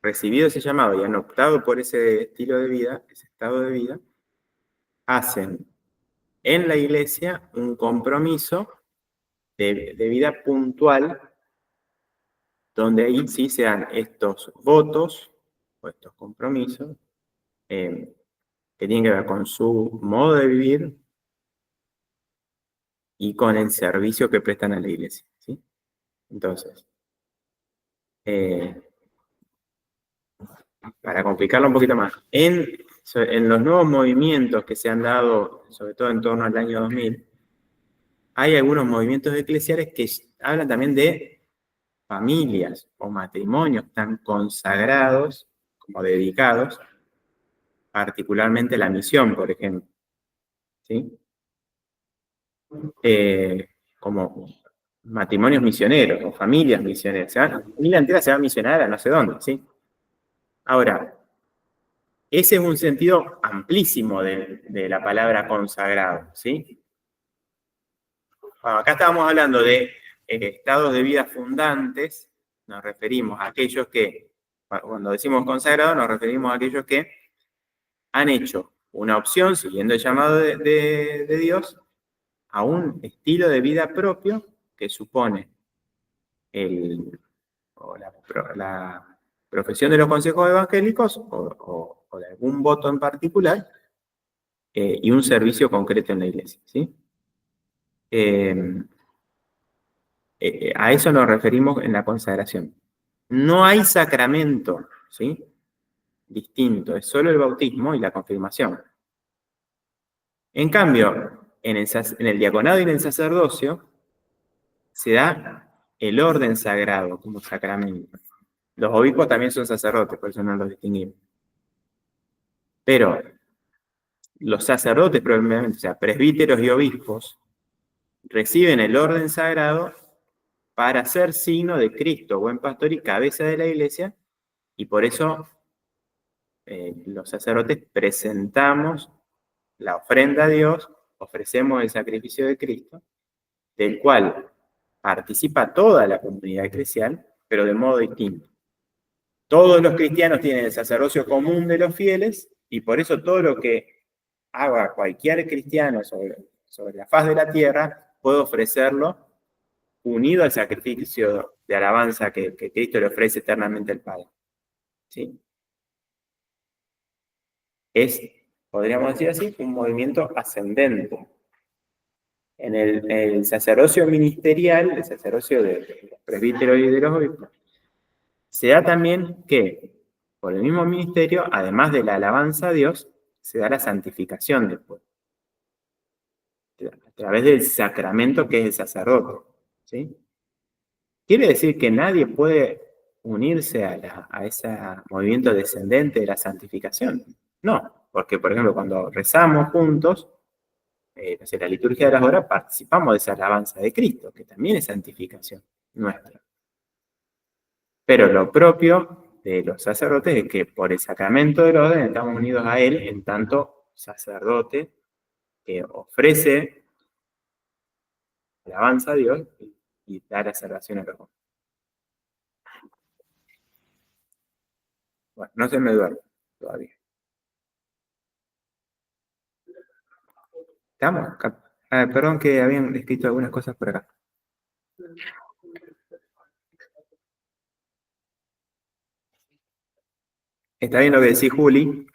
recibido ese llamado y han optado por ese estilo de vida, ese estado de vida, hacen en la iglesia un compromiso de vida puntual, donde ahí sí se dan estos votos o estos compromisos que tienen que ver con su modo de vivir y con el servicio que prestan a la iglesia. ¿Sí? Entonces, para complicarlo un poquito más, en los nuevos movimientos que se han dado, sobre todo en torno al año 2000, hay algunos movimientos eclesiales que hablan también de familias o matrimonios tan consagrados como dedicados, particularmente a la misión, por ejemplo. ¿Sí? Como matrimonios misioneros o familias misioneras. La familia entera se va a misionar a no sé dónde. ¿Sí? Ahora, ese es un sentido amplísimo de la palabra consagrado. ¿Sí? Bueno, acá estábamos hablando de estados de vida fundantes, nos referimos a aquellos que, cuando decimos consagrado, nos referimos a aquellos que han hecho una opción, siguiendo el llamado de Dios, a un estilo de vida propio que supone la profesión de los consejos evangélicos o de algún voto en particular y un servicio concreto en la iglesia. ¿Sí? A eso nos referimos en la consagración. No hay sacramento, ¿sí? Distinto, es solo el bautismo y la confirmación. En cambio, en el diaconado y en el sacerdocio se da el orden sagrado como sacramento. Los obispos también son sacerdotes, por eso no los distinguimos. Pero los sacerdotes, probablemente, o sea, presbíteros y obispos, reciben el orden sagrado para ser signo de Cristo, buen pastor y cabeza de la iglesia, y por eso los sacerdotes presentamos la ofrenda a Dios, ofrecemos el sacrificio de Cristo, del cual participa toda la comunidad eclesial, pero de modo distinto. Todos los cristianos tienen el sacerdocio común de los fieles, y por eso todo lo que haga cualquier cristiano, sobre sobre la faz de la tierra, puedo ofrecerlo unido al sacrificio de alabanza que Cristo le ofrece eternamente al Padre. ¿Sí? Es, podríamos decir así, un movimiento ascendente. En el sacerdocio ministerial, el sacerdocio de los presbíteros y de los obispos, se da también que, por el mismo ministerio, además de la alabanza a Dios, se da la santificación del pueblo, a través del sacramento que es el sacerdote. ¿Sí? ¿Quiere decir que nadie puede unirse a ese movimiento descendente de la santificación? No, porque, por ejemplo, cuando rezamos juntos, en la liturgia de las horas, participamos de esa alabanza de Cristo, que también es santificación nuestra. Pero lo propio de los sacerdotes es que por el sacramento del orden estamos unidos a Él en tanto sacerdote que ofrece alabanza a Dios y da la salvación a los hombres. Bueno, no se me duerme todavía. ¿Estamos? Perdón que habían escrito algunas cosas por acá. Está bien lo que decís, Juli.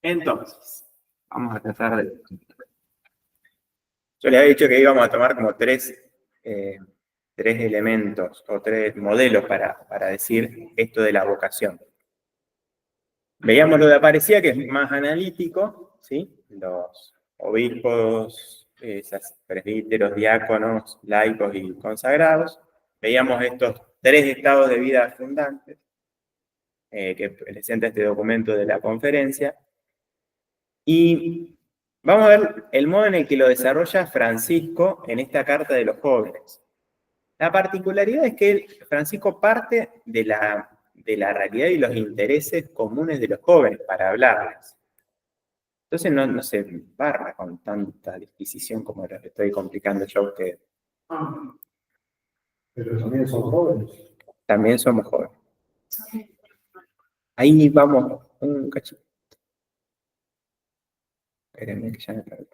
Entonces, vamos a tratar de... Yo les había dicho que íbamos a tomar como tres elementos o tres modelos para decir esto de la vocación. Veíamos lo de Aparecida, que es más analítico, ¿sí? Los obispos, presbíteros, diáconos, laicos y consagrados. Veíamos estos tres estados de vida fundantes que presenta este documento de la conferencia. Y vamos a ver el modo en el que lo desarrolla Francisco en esta carta de los jóvenes. La particularidad es que Francisco parte de la realidad y los intereses comunes de los jóvenes para hablarles. Entonces no se barra con tanta disquisición como lo estoy complicando yo a ustedes. Pero también son jóvenes. También somos jóvenes. Ahí vamos, un cachito. Espérenme que ya me perdí.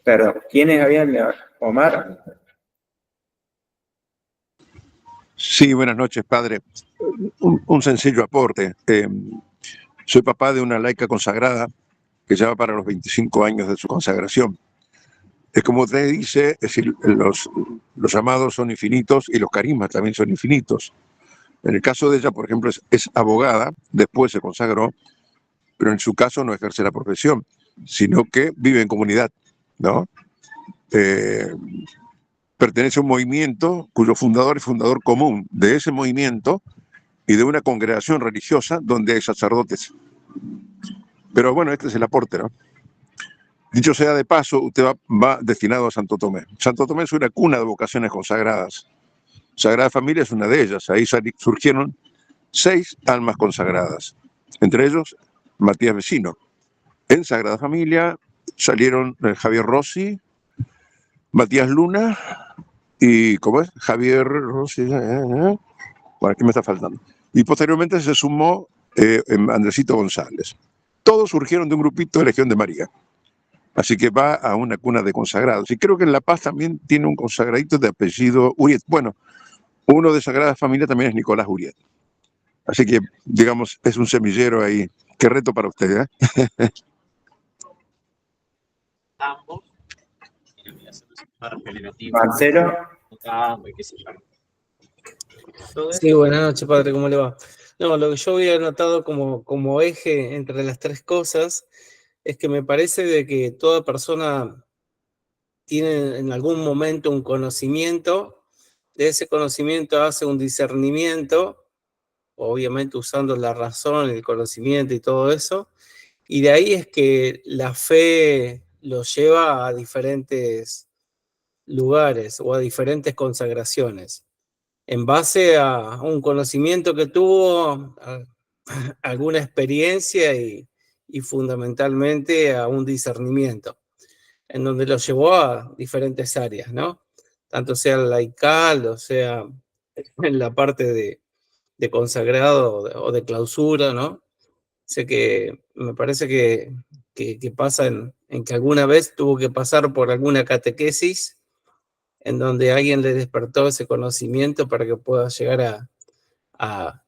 Perdón, ¿quiénes habían? Omar. Sí, buenas noches, padre. Un sencillo aporte. Soy papá de una laica consagrada que ya va para los 25 años de su consagración. Es como usted dice, es decir, los llamados son infinitos y los carismas también son infinitos. En el caso de ella, por ejemplo, es abogada, después se consagró, pero en su caso no ejerce la profesión, sino que vive en comunidad, ¿no? Pertenece a un movimiento cuyo fundador es fundador común de ese movimiento y de una congregación religiosa donde hay sacerdotes. Pero bueno, este es el aporte, ¿no? Dicho sea de paso, usted va destinado a Santo Tomé. Santo Tomé es una cuna de vocaciones consagradas. Sagrada Familia es una de ellas. Ahí surgieron 6 almas consagradas, entre ellos Matías Vecino. En Sagrada Familia salieron Javier Rossi, Matías Luna y, ¿cómo es? Javier Rossi, bueno, ¿qué me está faltando? Y posteriormente se sumó Andresito González. Todos surgieron de un grupito de Legión de María. Así que va a una cuna de consagrados. Y creo que en La Paz también tiene un consagradito de apellido Uriet. Bueno, uno de Sagrada Familia también es Nicolás Uriet. Así que, digamos, es un semillero ahí. Qué reto para usted, ¿eh? Marcelo. Sí, buenas noches, padre, ¿cómo le va? No, lo que yo había notado como eje entre las tres cosas es que me parece de que toda persona tiene en algún momento un conocimiento, de ese conocimiento hace un discernimiento, obviamente usando la razón, el conocimiento y todo eso, y de ahí es que la fe lo lleva a diferentes lugares o a diferentes consagraciones. En base a un conocimiento que tuvo, alguna experiencia y y fundamentalmente a un discernimiento, en donde lo llevó a diferentes áreas, ¿no? Tanto sea laical, o sea en la parte de consagrado o de clausura, ¿no? Sé que me parece que pasa en que alguna vez tuvo que pasar por alguna catequesis en donde alguien le despertó ese conocimiento para que pueda llegar a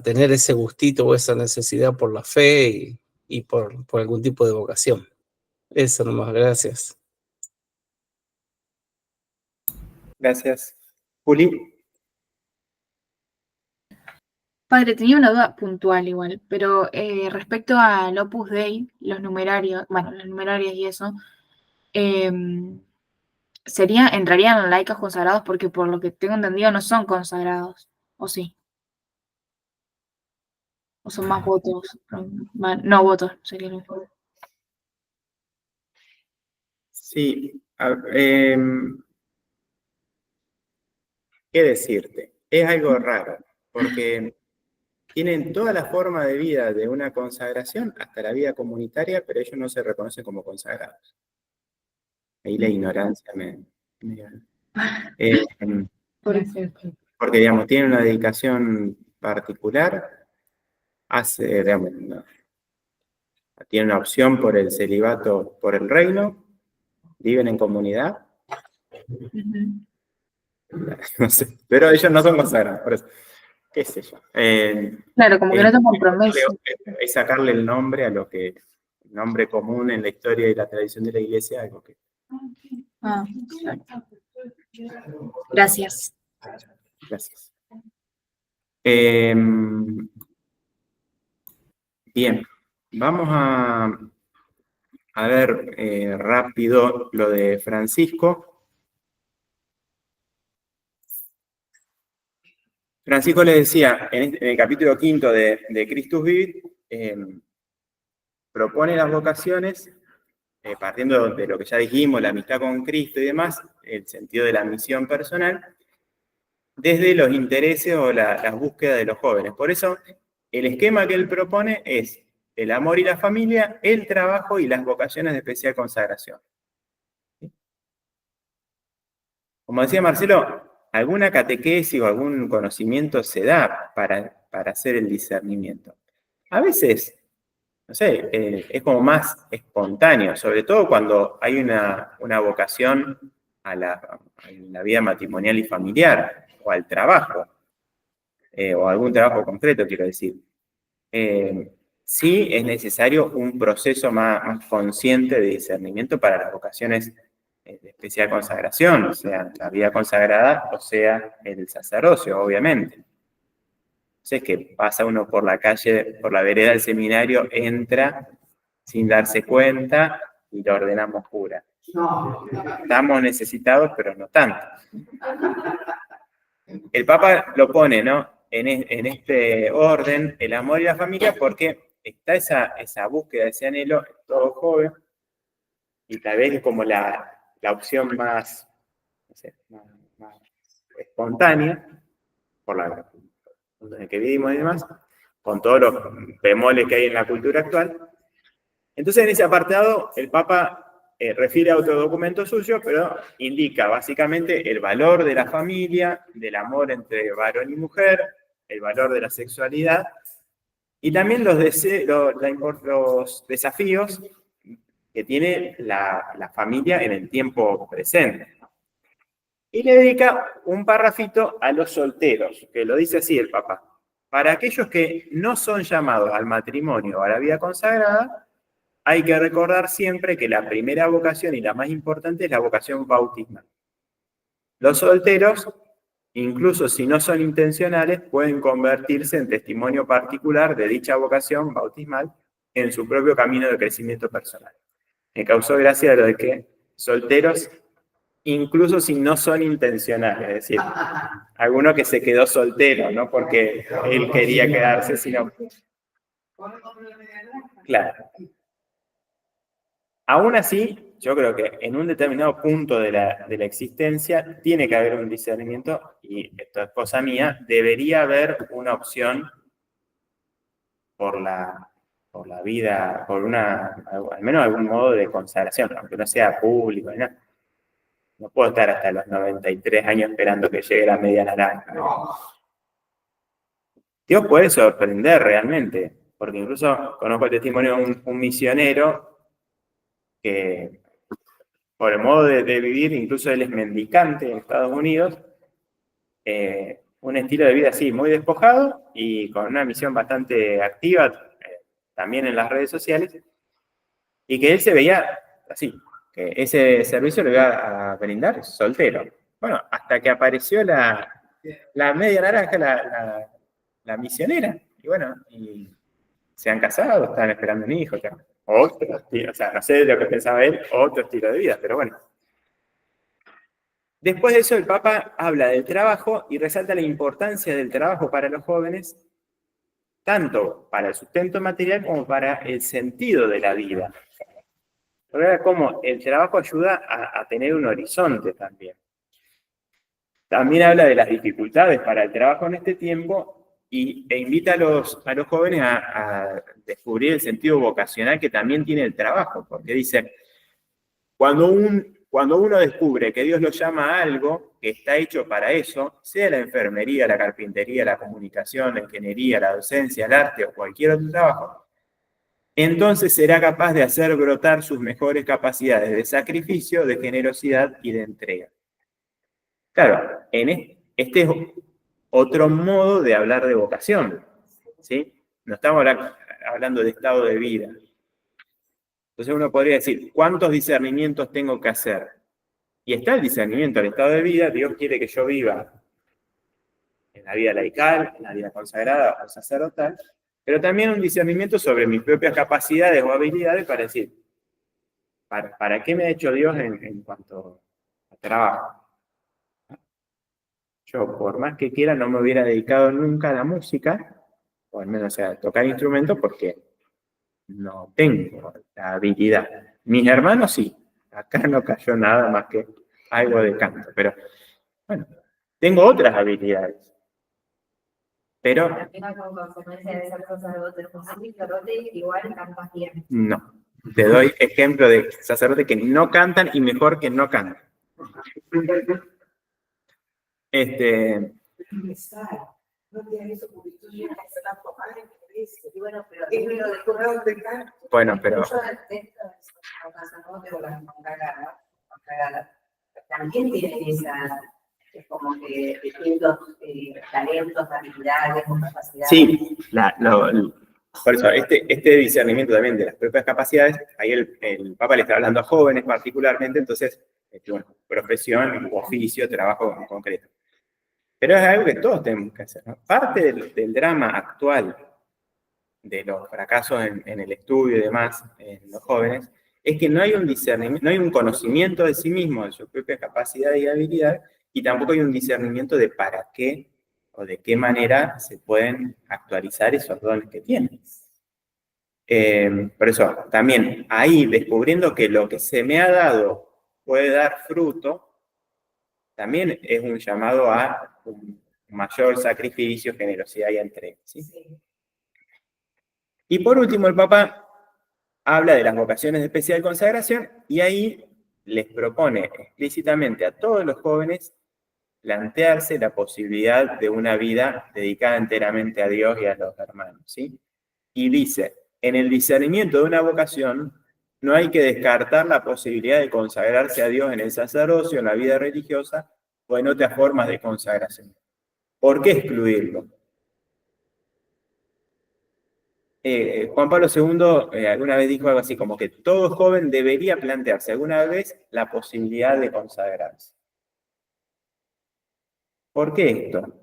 tener ese gustito o esa necesidad por la fe y por algún tipo de vocación. Eso nomás, gracias. Gracias. Juli. Padre, tenía una duda puntual igual, pero respecto al Opus Dei, los numerarios, bueno, las numerarias y eso, entrarían en laicos consagrados porque por lo que tengo entendido no son consagrados, ¿o sí? ¿O son más votos? No votos, sería lo mejor. Sí. ¿Qué decirte? Es algo raro, porque tienen toda la forma de vida de una consagración, hasta la vida comunitaria, pero ellos no se reconocen como consagrados. Ahí la ignorancia porque, digamos, tienen una dedicación particular, tienen una opción por el celibato, por el reino, viven en comunidad. No sé, pero ellos no son consagrados, por eso. ¿Qué sé yo? Claro, como que no te comprometes. Es sacarle el nombre a lo que, el nombre común en la historia y la tradición de la iglesia, algo que... Gracias. Gracias. Bien, vamos a ver rápido lo de Francisco. Francisco les decía, en el capítulo 5 de Christus Vivit, propone las vocaciones, partiendo de lo que ya dijimos, la amistad con Cristo y demás, el sentido de la misión personal, desde los intereses o las búsquedas de los jóvenes. Por eso, el esquema que él propone es el amor y la familia, el trabajo y las vocaciones de especial consagración. Como decía Marcelo, alguna catequesis o algún conocimiento se da para hacer el discernimiento. A veces, no sé, es como más espontáneo, sobre todo cuando hay una vocación a la vida matrimonial y familiar, o al trabajo, o algún trabajo concreto, quiero decir. Sí es necesario un proceso más consciente de discernimiento para las vocaciones de especial consagración, o sea, la vida consagrada, o sea, el sacerdocio, obviamente. Entonces, que pasa uno por la calle, por la vereda del seminario, entra sin darse cuenta y lo ordenamos cura. Estamos necesitados, pero no tanto. El Papa lo pone, ¿no? En este orden, el amor y la familia, porque está esa búsqueda, ese anhelo, todo joven, y tal vez es como la opción más, no sé, más espontánea, por la en el que vivimos y demás, con todos los bemoles que hay en la cultura actual. Entonces, en ese apartado, el Papa refiere a otro documento suyo, pero indica básicamente el valor de la familia, del amor entre varón y mujer, el valor de la sexualidad, y también los desafíos que tiene la familia en el tiempo presente. Y le dedica un parrafito a los solteros, que lo dice así el Papa. Para aquellos que no son llamados al matrimonio o a la vida consagrada, hay que recordar siempre que la primera vocación y la más importante es la vocación bautismal. Los solteros, incluso si no son intencionales, pueden convertirse en testimonio particular de dicha vocación bautismal en su propio camino de crecimiento personal. Me causó gracia lo de que solteros, incluso si no son intencionales, es decir, alguno que se quedó soltero, no porque él quería quedarse, sino... Claro. Aún así, yo creo que en un determinado punto de la existencia tiene que haber un discernimiento, y esto es cosa mía, debería haber una opción por la por la vida, al menos algún modo de consagración, aunque no sea público, ¿no? No puedo estar hasta los 93 años esperando que llegue la media naranja. Dios puede sorprender realmente, porque incluso conozco el testimonio de un misionero que, por el modo de vivir, incluso él es mendicante en Estados Unidos, un estilo de vida así, muy despojado y con una misión bastante activa, también en las redes sociales, y que él se veía así, que ese servicio lo iba a brindar soltero. Bueno, hasta que apareció la media naranja, la misionera, y bueno, y se han casado, están esperando un hijo, ya. Otro estilo, o sea, no sé de lo que pensaba él, otro estilo de vida, pero bueno. Después de eso, el Papa habla del trabajo y resalta la importancia del trabajo para los jóvenes, tanto para el sustento material como para el sentido de la vida. Como el trabajo ayuda a tener un horizonte también. También habla de las dificultades para el trabajo en este tiempo e invita a los jóvenes a descubrir el sentido vocacional que también tiene el trabajo, porque dice, cuando uno descubre que Dios lo llama a algo que está hecho para eso, sea la enfermería, la carpintería, la comunicación, la ingeniería, la docencia, el arte o cualquier otro trabajo, entonces será capaz de hacer brotar sus mejores capacidades de sacrificio, de generosidad y de entrega. Claro, este es otro modo de hablar de vocación, ¿sí? No estamos hablando de estado de vida. Entonces uno podría decir, ¿cuántos discernimientos tengo que hacer? Y está el discernimiento del estado de vida. Dios quiere que yo viva en la vida laical, en la vida consagrada o sacerdotal, pero también un discernimiento sobre mis propias capacidades o habilidades para decir, ¿para qué me ha hecho Dios en cuanto a trabajo? Yo, por más que quiera, no me hubiera dedicado nunca a la música, o al menos a tocar instrumentos, porque no tengo la habilidad. Mis hermanos sí, acá no cayó nada más que algo de canto, pero bueno, tengo otras habilidades. Pero Como consecuencia de ser sacerdote, igual cantas bien. no, te doy ejemplo de sacerdotes que no cantan y mejor que no cantan. Bueno, pero también tienen esa, es como que distintos talentos, habilidades, capacidades. sí, por eso, este discernimiento también de las propias capacidades, ahí el Papa le está hablando a jóvenes particularmente, entonces, bueno, profesión, oficio, trabajo en concreto. Pero es algo que todos tenemos que hacer, ¿no? Parte del drama actual de los fracasos en el estudio y demás en los jóvenes es que no hay un discernimiento, no hay un conocimiento de sí mismo, de sus propias capacidades y habilidades, y tampoco hay un discernimiento de para qué o de qué manera se pueden actualizar esos dones que tienen. Por eso, también ahí descubriendo que lo que se me ha dado puede dar fruto, también es un llamado a un mayor sacrificio, generosidad y entrega, ¿sí? Y por último, el Papa habla de las vocaciones de especial consagración y ahí les propone explícitamente a todos los jóvenes plantearse la posibilidad de una vida dedicada enteramente a Dios y a los hermanos, ¿sí? Y dice, en el discernimiento de una vocación no hay que descartar la posibilidad de consagrarse a Dios en el sacerdocio, en la vida religiosa o en otras formas de consagración. ¿Por qué excluirlo? Juan Pablo II alguna vez dijo algo así, como que todo joven debería plantearse alguna vez la posibilidad de consagrarse. ¿Por qué esto?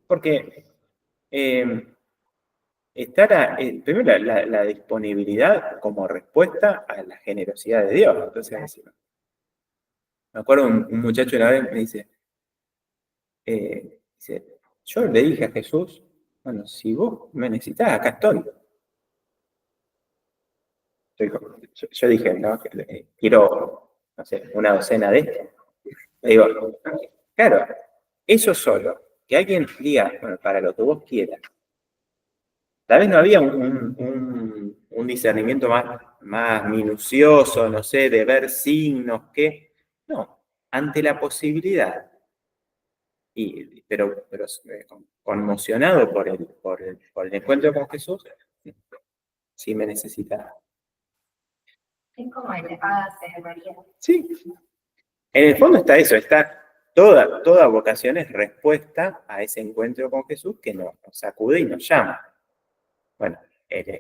Porque está primero la disponibilidad como respuesta a la generosidad de Dios. Entonces, me acuerdo un muchacho una vez me dice, yo le dije a Jesús, bueno, si vos me necesitas, acá estoy. Yo dije, no, quiero, no sé, una docena de esto. Le digo, claro, eso solo, que alguien diga, bueno, para lo que vos quieras, Tal vez no había un discernimiento más minucioso, no sé, de ver signos que... No, ante la posibilidad, pero conmocionado por el encuentro con Jesús, sí me necesitaba. Es como el hágase en María. Sí. En el fondo está eso, está toda vocación es respuesta a ese encuentro con Jesús que nos sacude y nos llama. Bueno,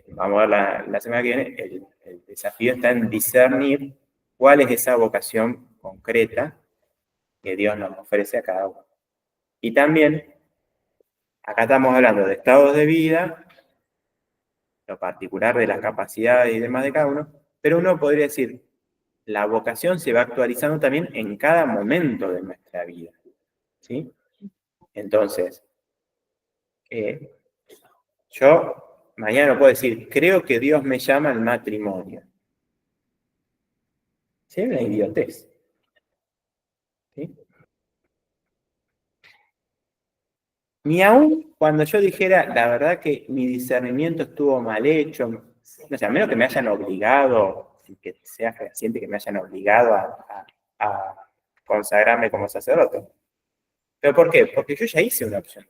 vamos a ver la semana que viene, el desafío está en discernir cuál es esa vocación concreta que Dios nos ofrece a cada uno. Y también, acá estamos hablando de estados de vida, lo particular de las capacidades y demás de cada uno, pero uno podría decir, la vocación se va actualizando también en cada momento de nuestra vida, ¿sí? Entonces, yo mañana no puedo decir, creo que Dios me llama al matrimonio. Es una idiotez, ¿sí? Ni aún cuando yo dijera, la verdad que mi discernimiento estuvo mal hecho, no sé, a menos que me hayan obligado, que sea fehaciente que me hayan obligado a consagrarme como sacerdote. ¿Pero por qué? Porque yo ya hice una opción.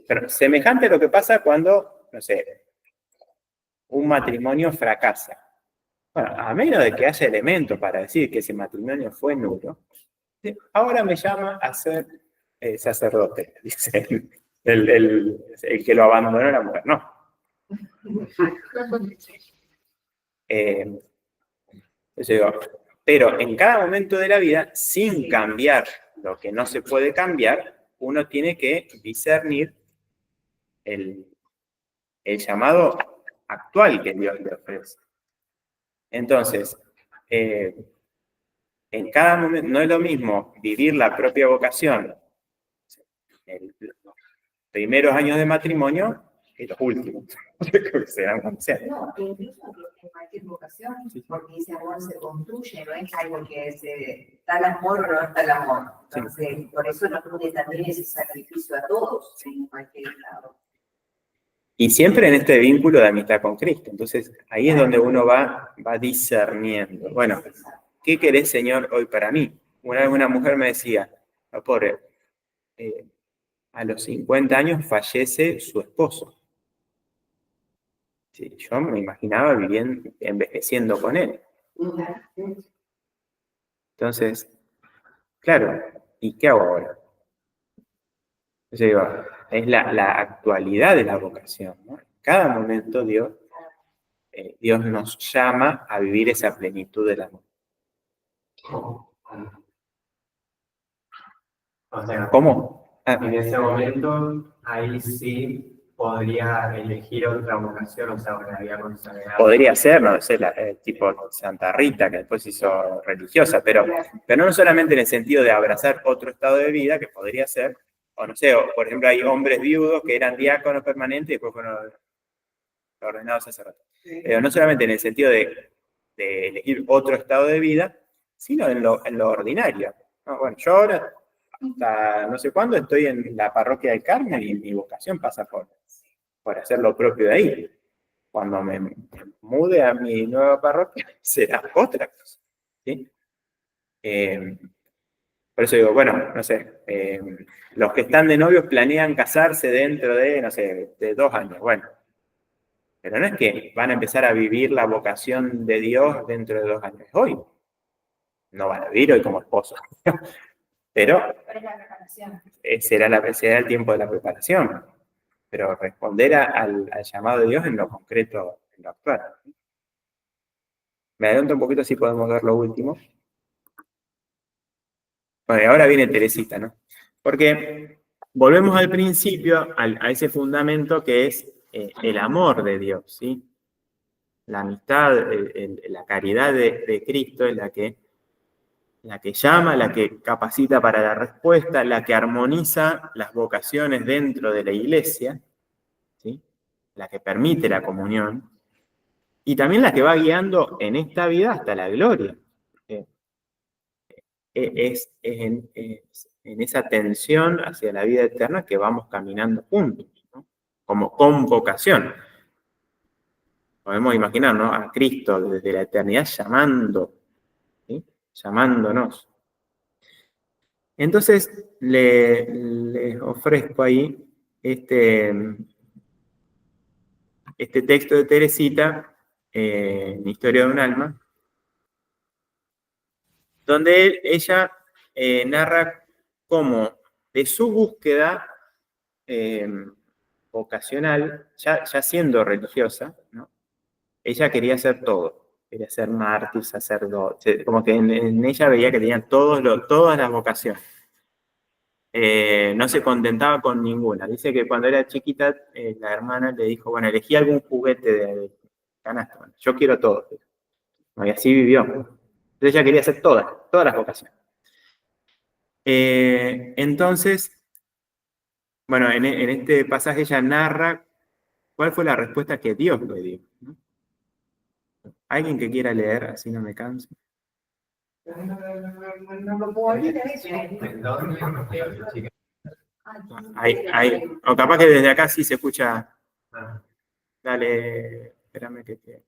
Pero semejante a lo que pasa cuando, no sé, un matrimonio fracasa. Bueno, a menos de que haya elementos para decir que ese matrimonio fue nulo, ahora me llama a ser sacerdote, dice el que lo abandonó la mujer. No. Yo digo, pero en cada momento de la vida, sin cambiar lo que no se puede cambiar, uno tiene que discernir el llamado actual que Dios le ofrece. Entonces, en cada momento, no es lo mismo vivir la propia vocación en los primeros años de matrimonio que los últimos. Serán cuando sean. No, incluso en cualquier vocación, porque ese amor se construye, no es algo que está el amor o no está el amor. Entonces, por eso nos pone también ese sacrificio a todos en cualquier estado. Y siempre en este vínculo de amistad con Cristo. Entonces, ahí es donde uno va discerniendo. Bueno, ¿qué querés, Señor, hoy para mí? Una vez una mujer me decía, pobre, a los 50 años fallece su esposo. Sí, yo me imaginaba viviendo, envejeciendo con él. Entonces, claro, ¿y qué hago ahora? Yo digo, es la actualidad de la vocación, ¿no? En cada momento Dios nos llama a vivir esa plenitud del amor. O sea, ¿Cómo? En ese momento, ahí sí podría elegir otra vocación, o sea, una vida consagrada. Podría ser, no sé, tipo Santa Rita, que después se hizo religiosa, pero no solamente en el sentido de abrazar otro estado de vida, que podría ser, o no sé, por ejemplo, hay hombres viudos que eran diáconos permanentes y después fueron ordenados sacerdotes. Pero no solamente en el sentido de elegir otro estado de vida, sino en lo ordinario. No, bueno, yo ahora, hasta no sé cuándo, estoy en la parroquia del Carmen y mi vocación pasa por hacer lo propio de ahí. Cuando me mude a mi nueva parroquia, será otra cosa, ¿sí? Por eso digo, bueno, no sé, los que están de novios planean casarse dentro de, no sé, de 2 años, bueno. Pero no es que van a empezar a vivir la vocación de Dios dentro de 2 años. Hoy. No van a vivir hoy como esposos. Pero será el tiempo de la preparación. Pero responder al llamado de Dios en lo concreto, en lo actual. Me adelanto un poquito si podemos ver lo último. Bueno, y ahora viene Teresita, ¿no? Porque volvemos al principio, a ese fundamento que es el amor de Dios, ¿sí? La amistad, la caridad de Cristo es la que llama, la que capacita para la respuesta, la que armoniza las vocaciones dentro de la iglesia, ¿sí? La que permite la comunión, y también la que va guiando en esta vida hasta la gloria. Es en esa tensión hacia la vida eterna que vamos caminando juntos, ¿no? como convocación. Podemos imaginar, ¿no? A Cristo desde la eternidad llamando, ¿sí? Llamándonos. Entonces, les ofrezco ahí este texto de Teresita, en Historia de un alma, donde ella narra cómo de su búsqueda vocacional, ya siendo religiosa, ¿no? Ella quería hacer todo. Quería ser mártir, sacerdote, como que en ella veía que tenía todas las vocaciones. No se contentaba con ninguna. Dice que cuando era chiquita, la hermana le dijo, bueno, elegí algún juguete de canasta. Yo quiero todo. Y así vivió. Entonces ella quería hacer todas las vocaciones. Entonces, bueno, en este pasaje ella narra cuál fue la respuesta que Dios le dio, ¿no? ¿Alguien que quiera leer? Así no me canso. No lo puedo leer eso. O capaz que desde acá sí se escucha. Dale, espérame que te...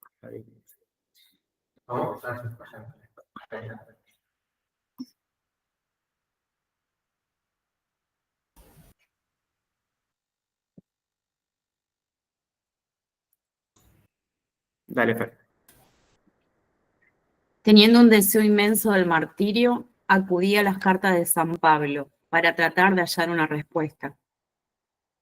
Dale, Fer. Teniendo un deseo inmenso del martirio, acudí a las cartas de San Pablo para tratar de hallar una respuesta.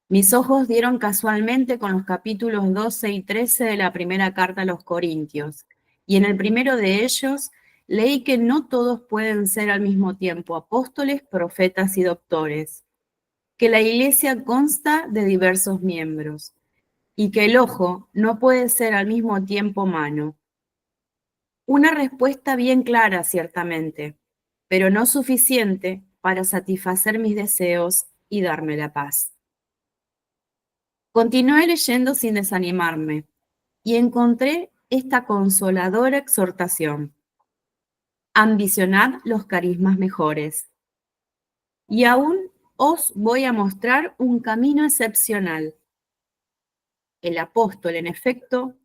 Mis ojos dieron casualmente con los capítulos 12 y 13 de la primera carta a los Corintios, y en el primero de ellos leí que no todos pueden ser al mismo tiempo apóstoles, profetas y doctores, que la iglesia consta de diversos miembros, y que el ojo no puede ser al mismo tiempo mano. Una respuesta bien clara, ciertamente, pero no suficiente para satisfacer mis deseos y darme la paz. Continué leyendo sin desanimarme y encontré esta consoladora exhortación. Ambicionad los carismas mejores. Y aún os voy a mostrar un camino excepcional. El apóstol, en efecto,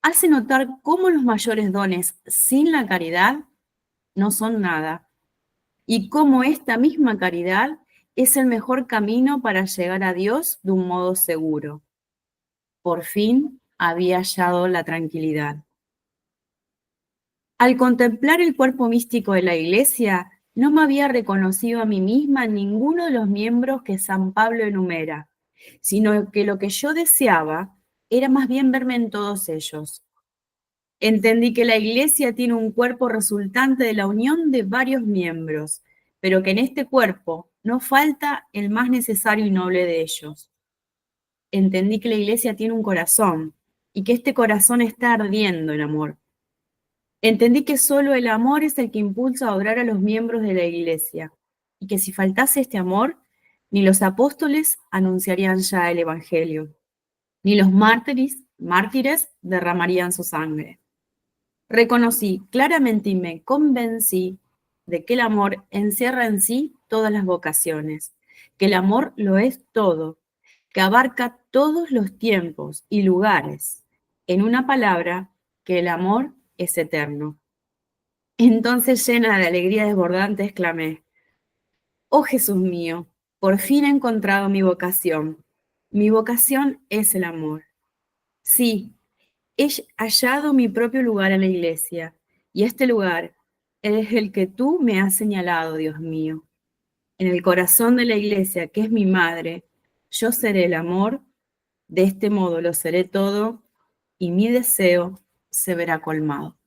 hace notar cómo los mayores dones sin la caridad no son nada, y cómo esta misma caridad es el mejor camino para llegar a Dios de un modo seguro. Por fin había hallado la tranquilidad. Al contemplar el cuerpo místico de la Iglesia, no me había reconocido a mí misma en ninguno de los miembros que San Pablo enumera, sino que lo que yo deseaba era más bien verme en todos ellos. Entendí que la Iglesia tiene un cuerpo resultante de la unión de varios miembros, pero que en este cuerpo no falta el más necesario y noble de ellos. Entendí que la Iglesia tiene un corazón y que este corazón está ardiendo en amor. Entendí que solo el amor es el que impulsa a adorar a los miembros de la Iglesia y que si faltase este amor, ni los apóstoles anunciarían ya el Evangelio, ni los mártires derramarían su sangre. Reconocí claramente y me convencí de que el amor encierra en sí todas las vocaciones, que el amor lo es todo, que abarca todos los tiempos y lugares. En una palabra, que el amor es eterno. Entonces, llena de alegría desbordante, exclamé: «Oh Jesús mío, por fin he encontrado mi vocación. Mi vocación es el amor. Sí, he hallado mi propio lugar en la Iglesia, y este lugar es el que tú me has señalado, Dios mío. En el corazón de la Iglesia, que es mi madre, yo seré el amor, de este modo lo seré todo, y mi deseo se verá colmado».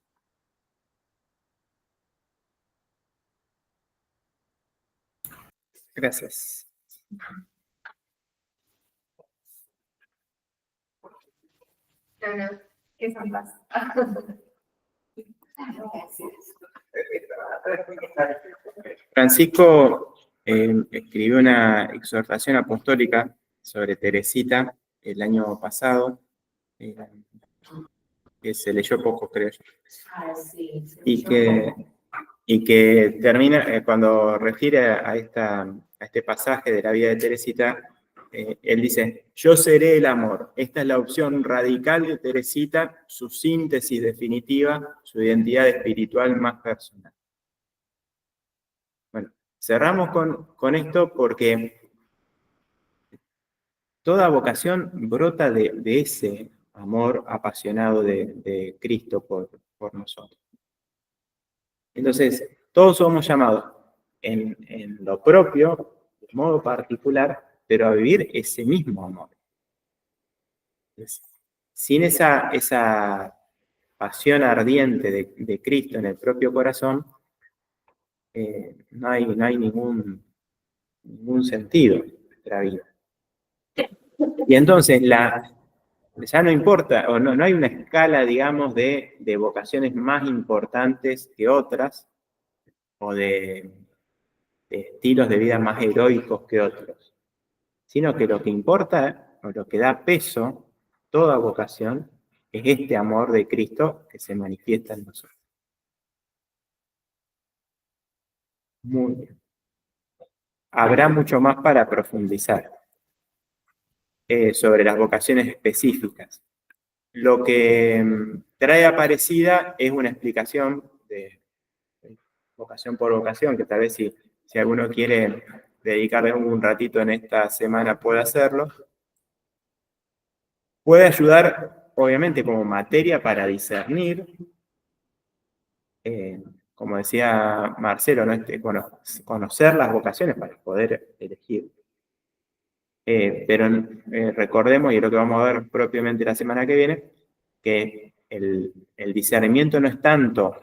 Gracias. No, qué santas. Francisco escribió una exhortación apostólica sobre Teresita el año pasado, que se leyó poco, creo yo, y que termina, cuando refiere a este pasaje de la vida de Teresita, él dice, yo seré el amor. Esta es la opción radical de Teresita, su síntesis definitiva, su identidad espiritual más personal. Bueno, cerramos con esto porque toda vocación brota de ese amor apasionado de Cristo por nosotros. Entonces, todos somos llamados en lo propio, de modo particular, pero a vivir ese mismo amor. Entonces, sin esa pasión ardiente de Cristo en el propio corazón, no hay ningún sentido en nuestra vida. Y entonces, ya no importa, o no hay una escala, digamos, de vocaciones más importantes que otras, o de estilos de vida más heroicos que otros, sino que lo que importa, o lo que da peso, toda vocación, es este amor de Cristo que se manifiesta en nosotros. Muy bien. Habrá mucho más para profundizar sobre las vocaciones específicas. Lo que trae Aparecida es una explicación de vocación por vocación, que tal vez si alguno quiere dedicarle un ratito en esta semana puede hacerlo. Puede ayudar, obviamente, como materia para discernir, como decía Marcelo, ¿no? Conocer las vocaciones para poder elegir. Pero recordemos, y es lo que vamos a ver propiamente la semana que viene, que el discernimiento no es tanto,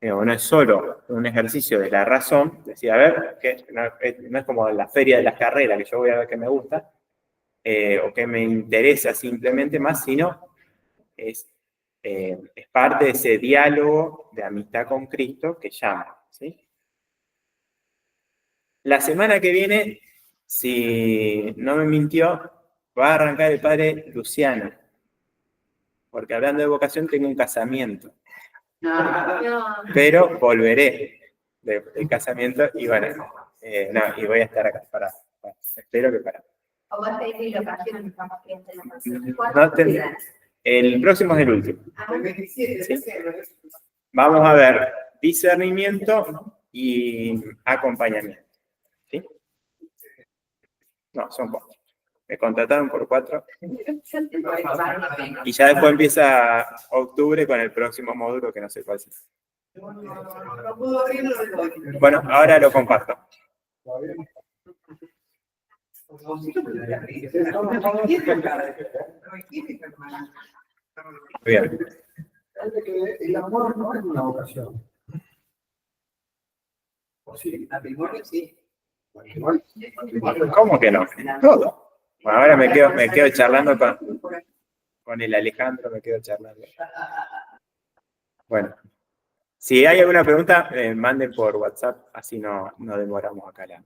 o no es solo un ejercicio de la razón, decir, a ver, que no es como la feria de las carreras, que yo voy a ver qué me gusta, o que me interesa simplemente más, sino es parte de ese diálogo de amistad con Cristo que llama, ¿sí? La semana que viene, si no me mintió, va a arrancar el padre Luciano, porque hablando de vocación tengo un casamiento. Pero volveré del casamiento y bueno, y voy a estar acá espero que para. O vas a ir de locación, El próximo es el último. ¿Sí? Vamos a ver discernimiento y acompañamiento. ¿Sí? No, son 4. Me contrataron por 4. Y ya después empieza octubre con el próximo módulo que no sé cuál es. Bueno, ahora lo comparto. Bien. El amor no es una vocación. ¿O sí? Matrimonio sí. ¿Cómo que no? Todo. Bueno, ahora me quedo charlando con el Alejandro, me quedo charlando. Bueno, si hay alguna pregunta, manden por WhatsApp, así no demoramos acá la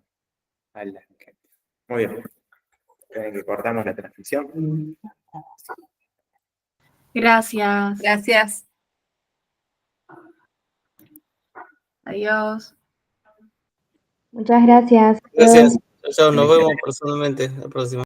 gente. Muy bien. Esperen que cortamos la transmisión. Gracias. Gracias. Adiós. Muchas gracias. Gracias. Chao, nos vemos personalmente la próxima.